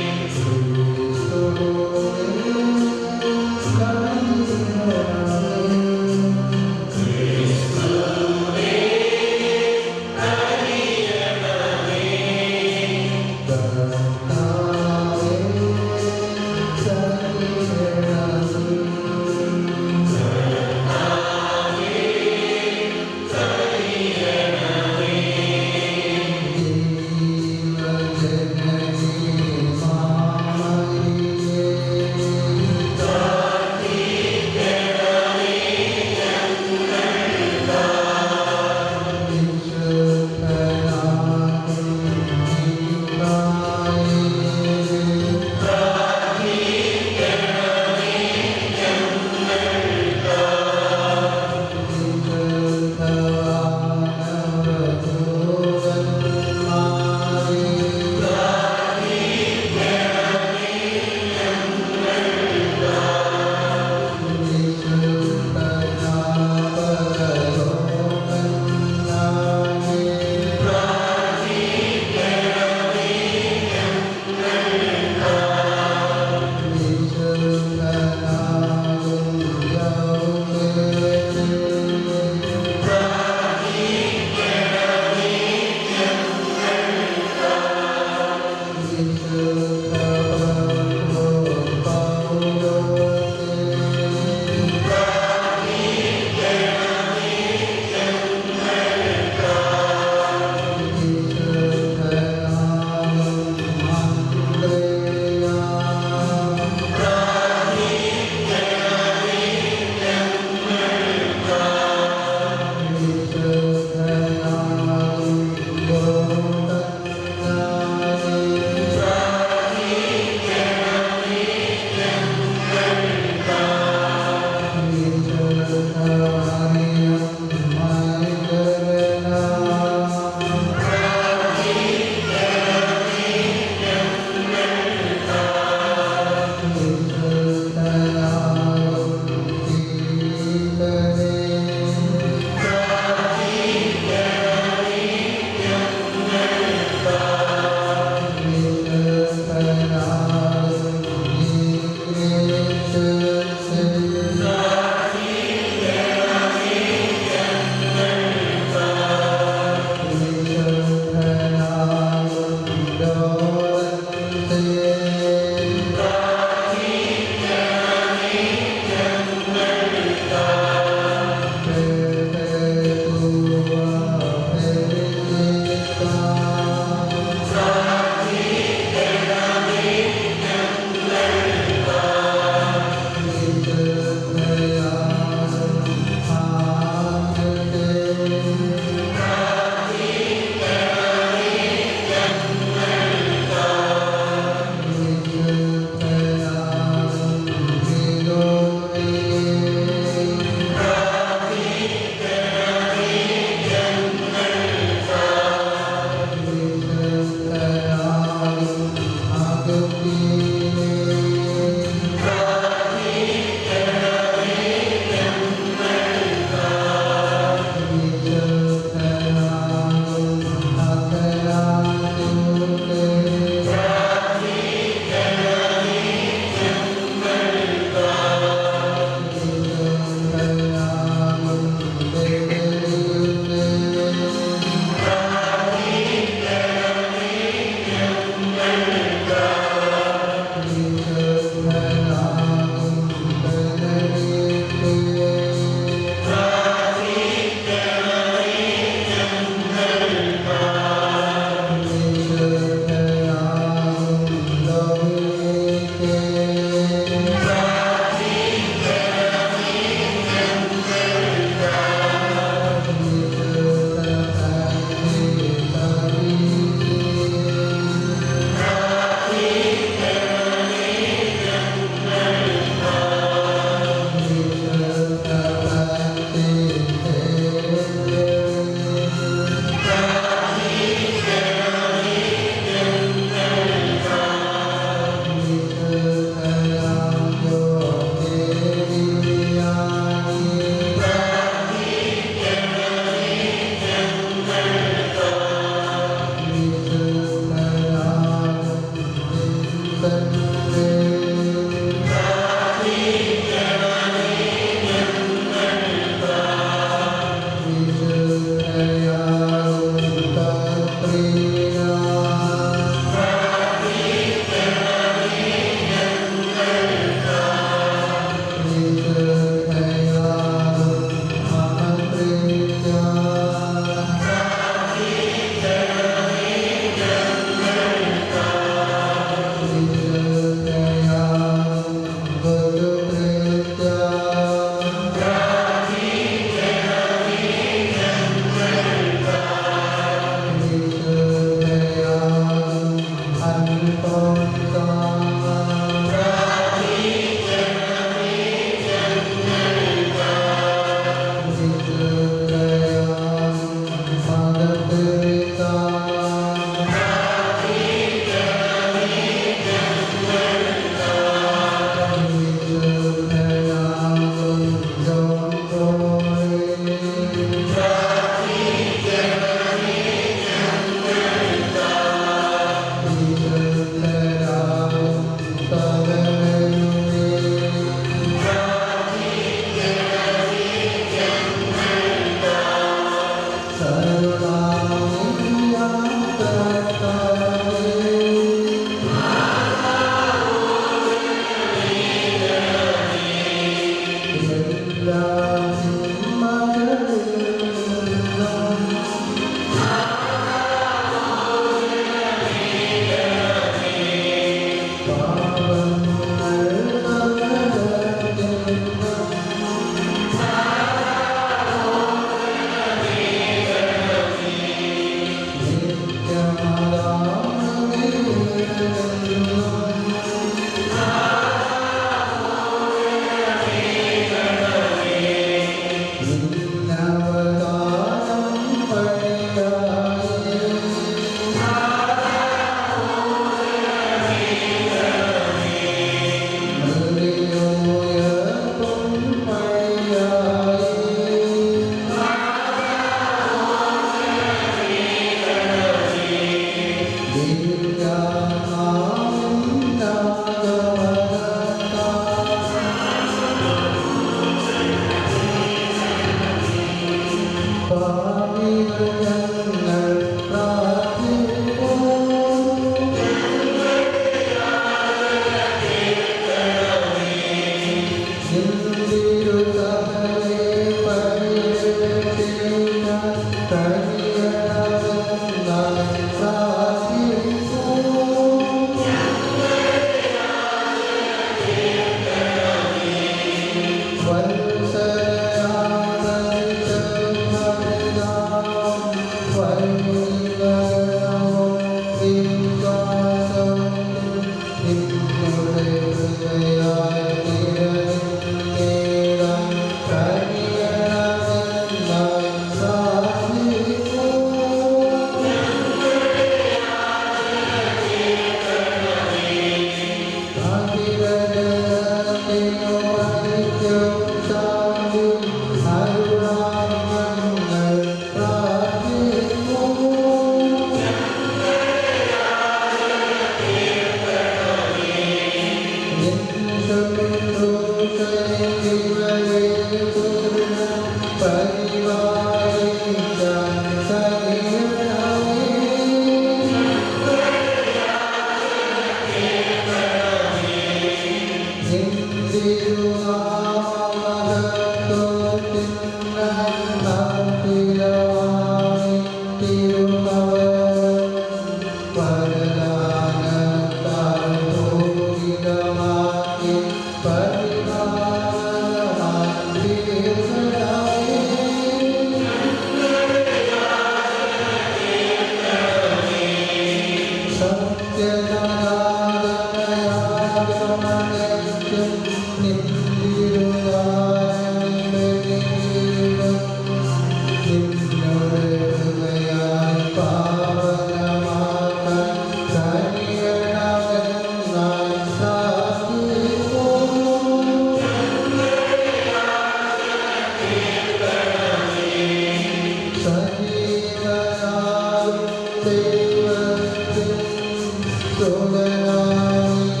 Sola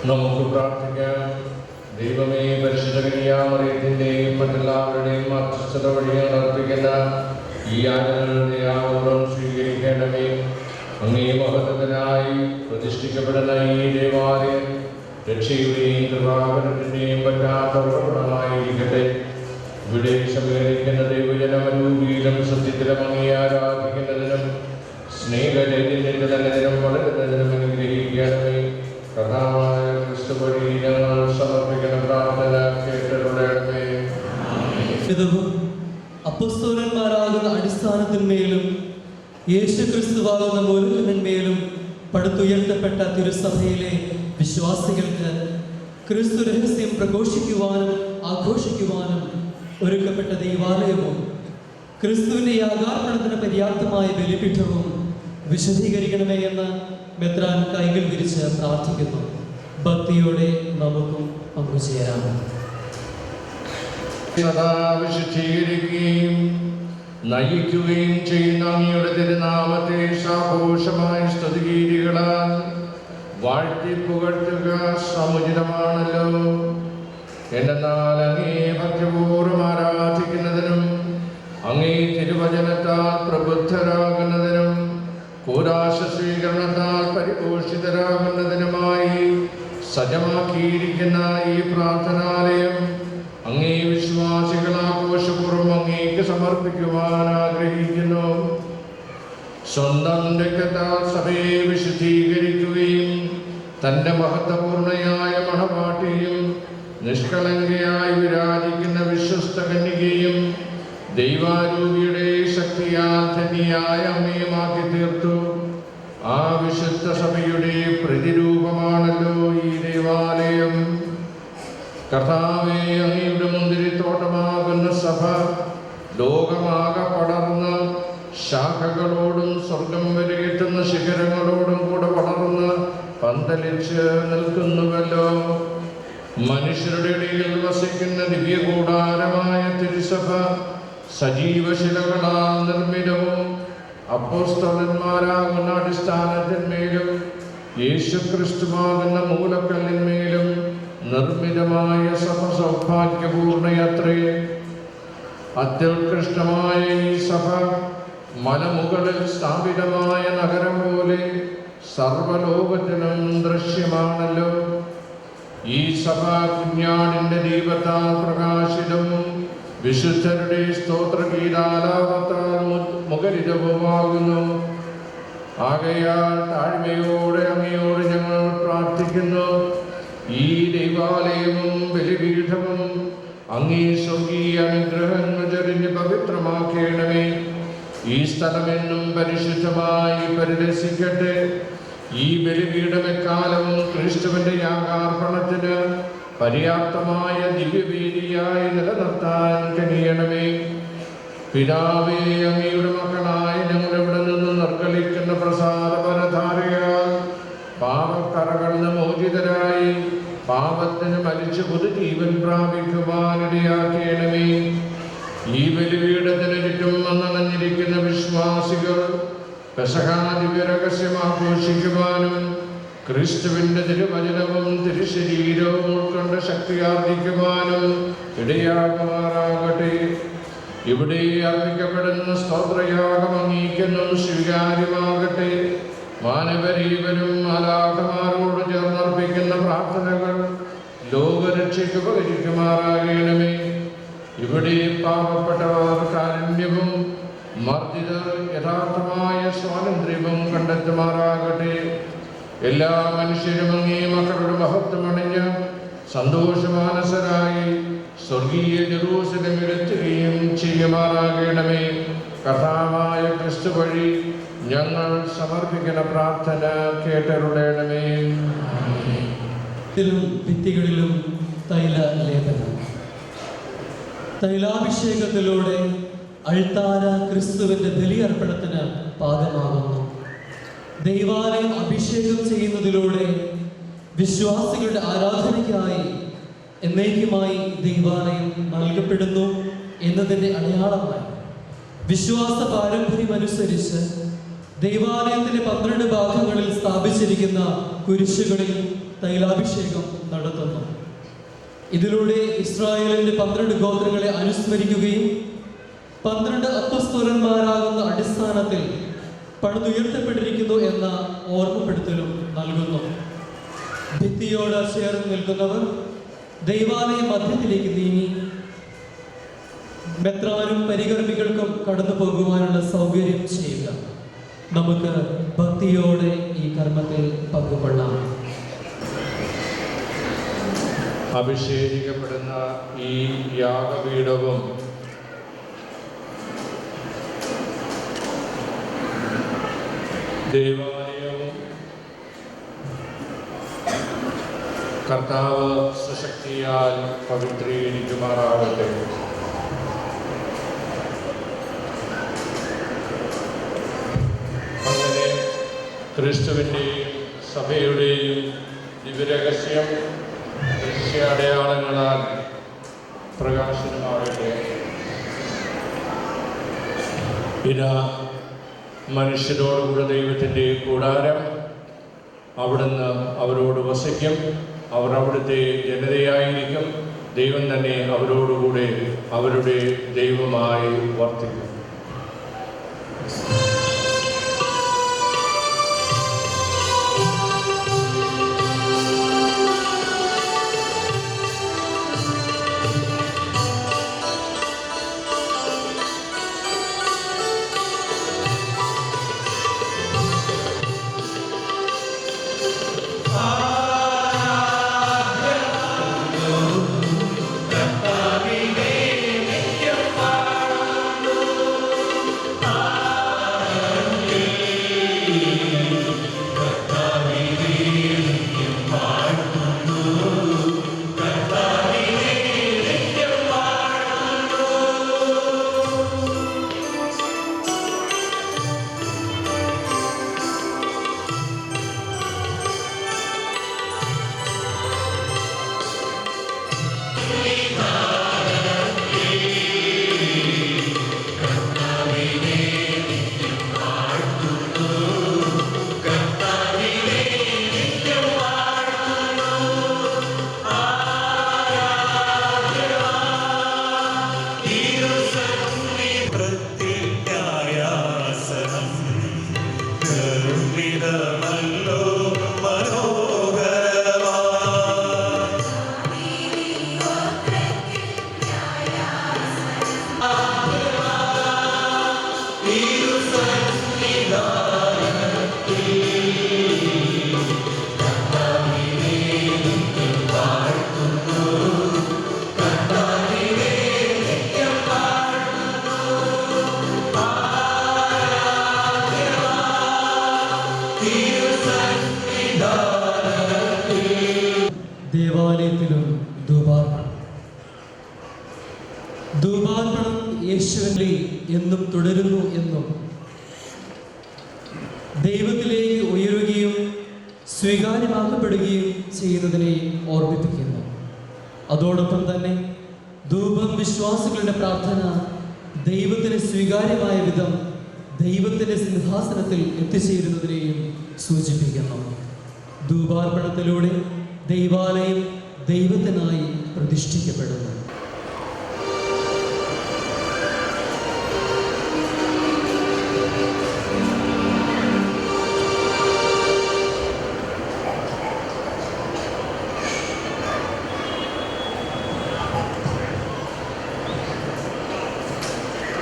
നമുക്ക് പ്രാർത്ഥിക്കാം. ദൈവമേ, പരിശുദ്ധ കന്യാമറിയത്തിൻ്റെയും മറ്റെല്ലാവരുടെയും മധ്യസ്ഥത വഴികൾ അർപ്പിക്കുന്ന ഈ ആചരണങ്ങളുടെ യാവോളം സ്വീകരിക്കണമേ. അങ്ങേ മഹത്വത്തിനായി പ്രതിഷ്ഠിക്കപ്പെടുന്ന ഈ ദേവാലയം രക്ഷയുടെയും കൃപാകരത്തിൻ്റെയും പറ്റാത്ത ഉറവിടമായിരിക്കട്ടെ. ഇവിടെ സമ്മേളിക്കുന്ന ദൈവജനമരൂപിയിലും സത്യത്തിലും അങ്ങേ ആരാധിക്കുന്നതിനും സ്നേഹചൈതന്യത്തിൽ തന്നെ വളരുന്നതിനും അനുഗ്രഹിക്കണമേ. കഥാവായ ക്രിസ്തു വഴി ഞങ്ങൾ സമർപ്പിക്കുന്ന പ്രാർത്ഥന കേട്ടിട്ടുള്ളണമേ. അപ്പോസ്തലന്മാരാകുന്ന അടിസ്ഥാനത്തിന്മേലും യേശു ക്രിസ്തുവാകുന്ന മൂലകന്മേലും പടുത്തുയർത്തപ്പെട്ട തിരുസഭയിലെ വിശ്വാസികൾക്ക് ക്രിസ്തു രഹസ്യം പ്രഘോഷിക്കുവാനും ആഘോഷിക്കുവാനും ഒരുക്കപ്പെട്ട ദൈവാലയവും ക്രിസ്തുവിൻ്റെ യാഗാർപ്പണത്തിന് പര്യാപ്തമായ ബലിപീഠവും വിശദീകരിക്കണമേ എന്ന് മെത്രാൻ കൈകൾ വിരിച്ച് പ്രാർത്ഥിക്കുന്നു. ഭക്തിയോടെ നമുക്കും പങ്കുചേരാം. സദാ വിശുദ്ധീകരിക്കുകയും നയിക്കുകയും ചെയ്യുന്ന അങ്ങയുടെ തിരുനാമത്തെ സാഘോഷമായ സ്തുതിഗീതികളാൽ വാഴ്ത്തി പുകഴ്ത്തുക സമുചിതമാണല്ലോ. എന്നാൽ അങ്ങേ ഭക്തിപൂർവ്വം ആരാധിക്കുന്നതിനും അങ്ങേ തിരുവചനത്താൽ പ്രബുദ്ധരാകുന്നതിനും കൂദാശ സ്വീകരണത്താൽ പരിപോഷിതരാകുന്നതിനുമായി സജ്ജമാക്കിയിരിക്കുന്ന ഈ പ്രാർത്ഥനാലയം അങ്ങേ വിശ്വാസികൾ ആഘോഷപൂർവ്വം അങ്ങേക്ക് സമർപ്പിക്കുവാൻ ആഗ്രഹിക്കുന്നു. സ്വന്തം രക്തത്താൽ സഭയെ വിശുദ്ധീകരിക്കുകയും തൻ്റെ മഹത്വപൂർണയായ മണവാട്ടിയും നിഷ്കളങ്കയായി വിരാജിക്കുന്ന വിശ്വസ്ത കന്യകയും ദൈവാരൂപിയുടെ ശക്തിയാൽ ധന്യയായ അമ്മയുമാക്കി തീർത്തു. ആ വിശുദ്ധ സഭയുടെ പ്രതിരൂപമാണല്ലോ ഈ ദേവാലയം. കർത്താവേ, അങ്ങയുടെ മുന്തിരിത്തോട്ടമാകുന്ന സഭ ലോകമാകെ പടർന്ന് ശാഖകളോടും സ്വർഗം വരെ എത്തുന്ന ശിഖരങ്ങളോടും കൂടെ വളർന്ന് പന്തലിച്ച് നിൽക്കുന്നുവല്ലോ. മനുഷ്യരുടെ ഇടയിൽ വസിക്കുന്ന ദിവ്യകൂടാരമായ തിരുസഭ സജീവശിലകളാൽ നിർമ്മിതവും അപ്പോസ്തലന്മാരാകുന്ന അടിസ്ഥാനത്തിന്മേലും യേശുക്രിസ്തുവാകുന്ന മൂലക്കല്ലിന്മേലും നിർമ്മിതമായ സഭ സൗഭാഗ്യപൂർണയത്രേ. അത്യുത്കൃഷ്ടമായ ഈ സഭ മലമുകളിൽ സ്ഥാപിതമായ നഗരം പോലെ സർവലോകത്തിനും ദൃശ്യമാണല്ലോ. ഈ സഭ കുഞ്ഞാടിൻ്റെ ദീപത്താൽ പ്രകാശിതവും വിശുദ്ധരുടെ സ്തോത്രഗീതാലാപത്താൽ മുഖരിതവുമാകുന്നു. ആകയാൽ താഴ്മയോടെ അങ്ങയോട് ഞങ്ങൾ പ്രാർത്ഥിക്കുന്നു. ഈ ദൈവാലയവും ബലിപീഠവും അങ്ങേ സ്വർഗീയ അനുഗ്രഹങ്ങൾ ചൊരിഞ്ഞ് പവിത്രമാക്കണമേ. ഈ സ്ഥലമെന്നും പരിശുദ്ധമായി പരിരസിക്കട്ടെ. ഈ ബലിപീഠം എക്കാലവും ക്രിസ്തുവിൻ്റെ യാഗാർപ്പണത്തിന് പര്യാപ്തമായ ദിവ്യവേദിയായി നിലനിർത്താൻ കഴിയണമേ. പിതാവേ, അങ്ങയുടെ മക്കളായി ഞങ്ങളിവിടെ നിന്ന് നിർഗളിക്കുന്ന പ്രസാദപരധാരയാൽ പാപക്കറകളിൽ നിന്ന് മോചിതരായി പാപത്തിന് മരിച്ചു പുതുജീവൻ പ്രാപിക്കുവാനിടയാക്കണമേ. ഈ ബലിപീഠത്തിന് ചുറ്റും വന്നണഞ്ഞിരിക്കുന്ന വിശ്വാസികൾ പെസഹാദിവ്യരഹസ്യം ആഘോഷിക്കുവാനും ക്രിസ്തുവിൻ്റെ തിരുവചനവും തിരുശരീരവും ഉൾക്കൊണ്ട് ശക്തിയാർജിക്കുവാനും ഇടയാകുമാറാകട്ടെ. ഇവിടെ അർപ്പിക്കപ്പെടുന്ന സ്തോത്രയാഗം അങ്ങേയ്ക്കെന്നും സ്വീകാര്യമാകട്ടെ. മാനവരീവരും മാലാഖമാരോട് ചേർന്നർപ്പിക്കുന്ന പ്രാർത്ഥനകൾ ലോകരക്ഷയ്ക്ക് ഉപകരിക്കുമാറാകണമേ. ഇവിടെ പാവപ്പെട്ടവർ കാരുണ്യവും മർദ്ദിതർ യഥാർത്ഥമായ സ്വാതന്ത്ര്യവും കണ്ടെത്തുമാറാകട്ടെ. എല്ലാ മനുഷ്യരും അങ്ങേ മക്കളുടെ മഹത്വമണിഞ്ഞ് സന്തോഷമാനസരായി സ്വർഗീയ ജെറൂസലേമിലെത്തുകയും ചെയ്യുമാറാകണമേ. സമർപ്പിക്കുന്ന പ്രാർത്ഥന കേട്ടരുളേണമേ. ത്തിലും ഭിത്തികളിലും തൈലലേപനം. തൈലാഭിഷേകത്തിലൂടെ അൾത്താര ക്രിസ്തുവിന്റെ ബലിയർപ്പണത്തിന് പാകമാകുന്നു. ദൈവാലയം അഭിഷേകം ചെയ്യുന്നതിലൂടെ വിശ്വാസികളുടെ ആരാധനയ്ക്കായി എന്നേക്കുമായി ദൈവാലയം നൽകപ്പെടുന്നു എന്നതിൻ്റെ അടയാളമായി വിശ്വാസ പാരമ്പര്യമനുസരിച്ച് ദൈവാലയത്തിന്റെ 12 ഭാഗങ്ങളിൽ സ്ഥാപിച്ചിരിക്കുന്ന കുരിശുകളിൽ തൈലാഭിഷേകം നടത്തുന്നു. ഇതിലൂടെ ഇസ്രായേലിന്റെ 12 ഗോത്രങ്ങളെ അനുസ്മരിക്കുകയും 12 അപ്പസ്തോലന്മാരാകുന്ന അടിസ്ഥാനത്തിൽ പണിതുയർത്തപ്പെട്ടിരിക്കുന്നു എന്ന ഓർമ്മപ്പെടുത്തലും നൽകുന്നു. ഭിത്തിയോട് ചേർന്ന് നിൽക്കുന്നവർ ദൈവാലയ മധ്യത്തിലേക്ക് നീങ്ങി മെത്രാനും പരികർമ്മികൾക്കും കടന്നു പോകുവാനുള്ള സൗകര്യം ചെയ്യുക. നമുക്ക് ഭക്തിയോടെ ഈ കർമ്മത്തിൽ പങ്കുകൊള്ളാം. അഭിഷേകിക്കപ്പെടുന്ന ഈ യാഗപീഠവും ദേവാലയവും കർത്താവ് സുശക്തിയാൽ പവിത്രീകരിക്കുമാറാകട്ടെ. അങ്ങനെ ക്രിസ്തുവിൻ്റെയും സഭയുടെയും ദിവ്യരഹസ്യം ദൃശ്യാടയാളങ്ങളാൽ പ്രകാശനമാകട്ടെ. ഇതാ മനുഷ്യരോടുകൂടെ ദൈവത്തിൻ്റെ കൂടാരം, അവിടുന്ന് അവരോട് വസിക്കും. അവർ അവിടുത്തെ ജനതയായിരിക്കും. ദൈവം തന്നെ അവരോടുകൂടെ അവരുടെ ദൈവമായി വർത്തിക്കും. ദേവാലയത്തിലും ധൂപാർപ്പണം. ധൂപാർപ്പണം യേശുവിൽ എന്നും തുടരുന്നു എന്നും ദൈവത്തിലേക്ക് ഉയരുകയും സ്വീകാര്യമാക്കപ്പെടുകയും ചെയ്യുന്നതിനെ ഓർമ്മിപ്പിക്കുന്നു. അതോടൊപ്പം തന്നെ ധൂപം വിശ്വാസികളുടെ പ്രാർത്ഥന ദൈവത്തിന് സ്വീകാര്യമായ വിധം ദൈവത്തിൻ്റെ സിംഹാസനത്തിൽ എത്തിച്ചേരുന്നതിനെയും സൂചിപ്പിക്കുന്നു. ധൂപാർപ്പണത്തിലൂടെ ദൈവാലയം ദൈവത്തിനായി പ്രതിഷ്ഠിക്കപ്പെടുന്നു.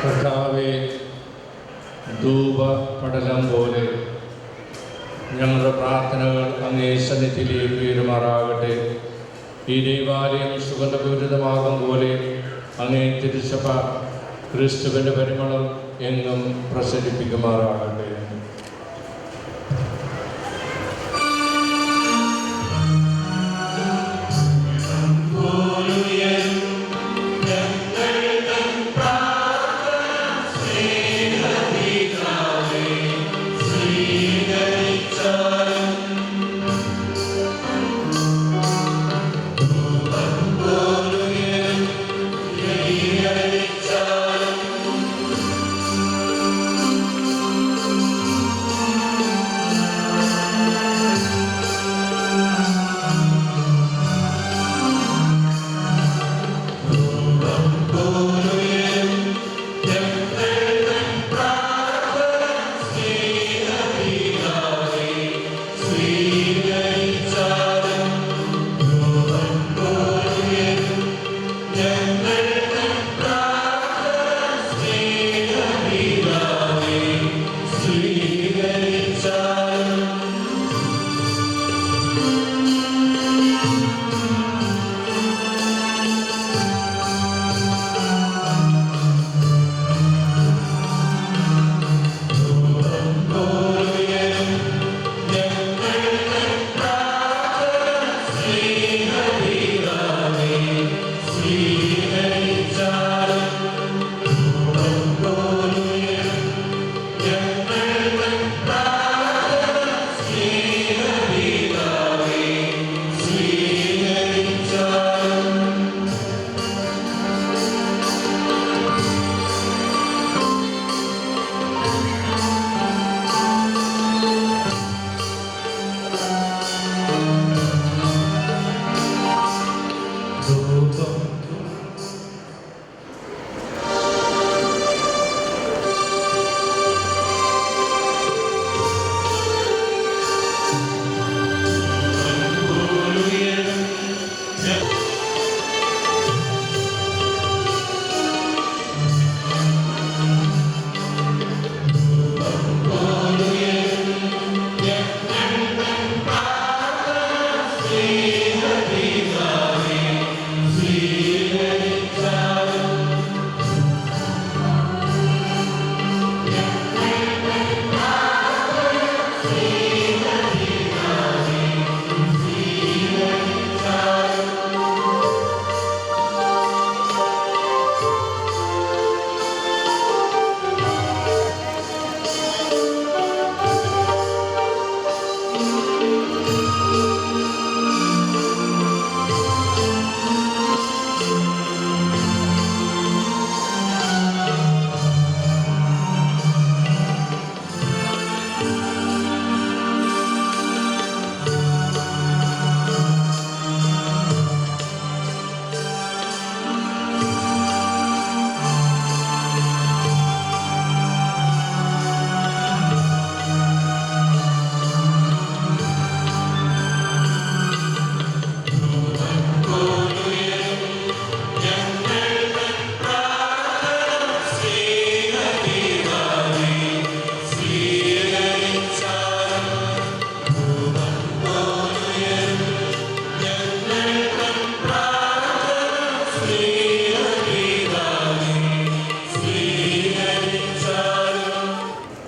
കർത്താവേ, ധൂപപടലം പോലെ ഞങ്ങളുടെ പ്രാർത്ഥനകൾ അങ്ങേ സന്നിധിയിലേക്ക് ഉയരുമാറാകട്ടെ. ഈ ദൈവാലയം സുഗന്ധപൂരിതമാകും പോലെ അങ്ങേ തിരുസഭ ക്രിസ്തുവിൻ്റെ പരിമളം എങ്ങും പ്രസരിപ്പിക്കുമാറാകട്ടെ.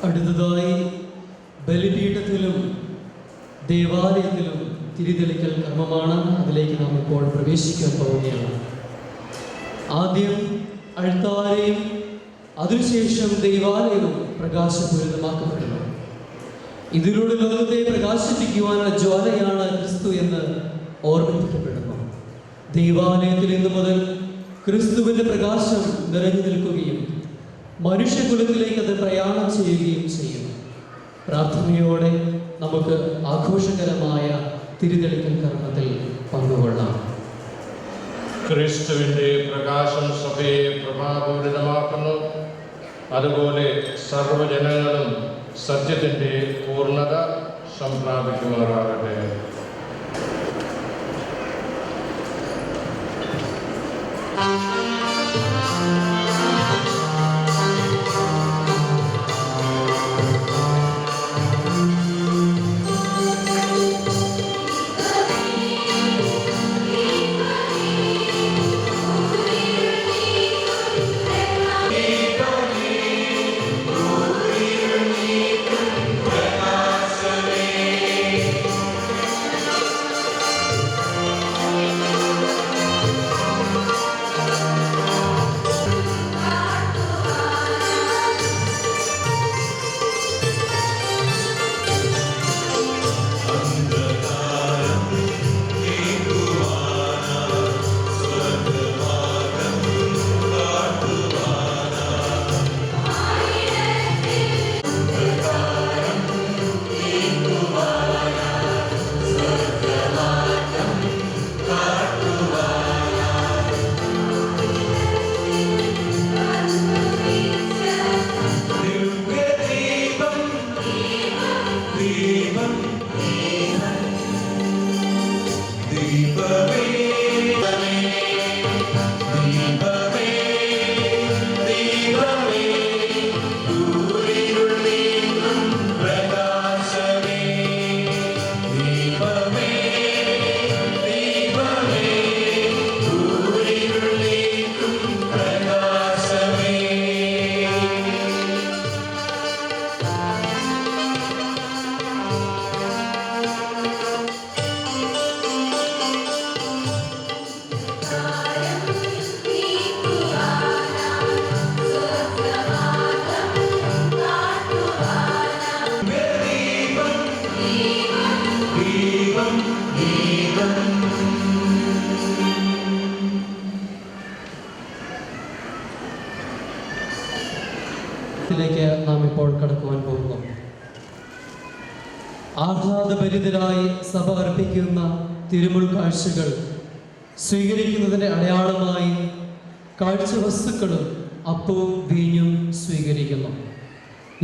അടുത്തതായി ബലിപീഠത്തിലും ദേവാലയത്തിലും തിരിതെളിക്കൽ കർമ്മമാണ്. അതിലേക്ക് നാം ഇപ്പോൾ പ്രവേശിക്കാൻ പോവുകയാണ്. ആദ്യം അൾത്താരയും അതിനുശേഷം ദൈവാലയവും പ്രകാശപൂരിതമാക്കപ്പെടുന്നു. ഇതിലൂടെ ലോകത്തെ പ്രകാശിപ്പിക്കുവാനുള്ള ജ്വാലയാണ് ക്രിസ്തു എന്ന് ഓർമ്മിപ്പിക്കപ്പെടുന്നു. ദൈവാലയത്തിൽ ഇന്നു മുതൽ ക്രിസ്തുവിൻ്റെ പ്രകാശം നിറഞ്ഞു നിൽക്കുകയും മനുഷ്യകുലത്തിലേക്ക് അത് പ്രയാണം ചെയ്യുകയും ചെയ്യുന്നു. പ്രാർത്ഥനയോടെ നമുക്ക് ആഘോഷകരമായ തിരിതെളിക്കൽ കർമ്മത്തിൽ പങ്കുകൊള്ളാം. ക്രിസ്തുവിൻ്റെ പ്രകാശം സഭയെ പ്രഭാപൂരിതമാക്കുന്നു. അതുപോലെ സർവ്വജനങ്ങളും സത്യത്തിൻ്റെ പൂർണ്ണത സംപ്രാപിക്കുമാറാകട്ടെ. ിലേക്ക് നാം ഇപ്പോൾ കടക്കുവാൻ പോകുന്നു. ആഹ്ലാദഭരിതരായി സഭ അർപ്പിക്കുന്ന തിരുമുൾ കാഴ്ചകൾ സ്വീകരിക്കുന്നതിൻ്റെ അടയാളമായി കാഴ്ചവസ്തുക്കളും അപ്പവും വീഞ്ഞും സ്വീകരിക്കുന്നു.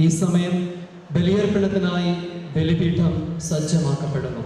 ഈ സമയം ബലിയർപ്പണത്തിനായി ബലിപീഠം സജ്ജമാക്കപ്പെടുന്നു.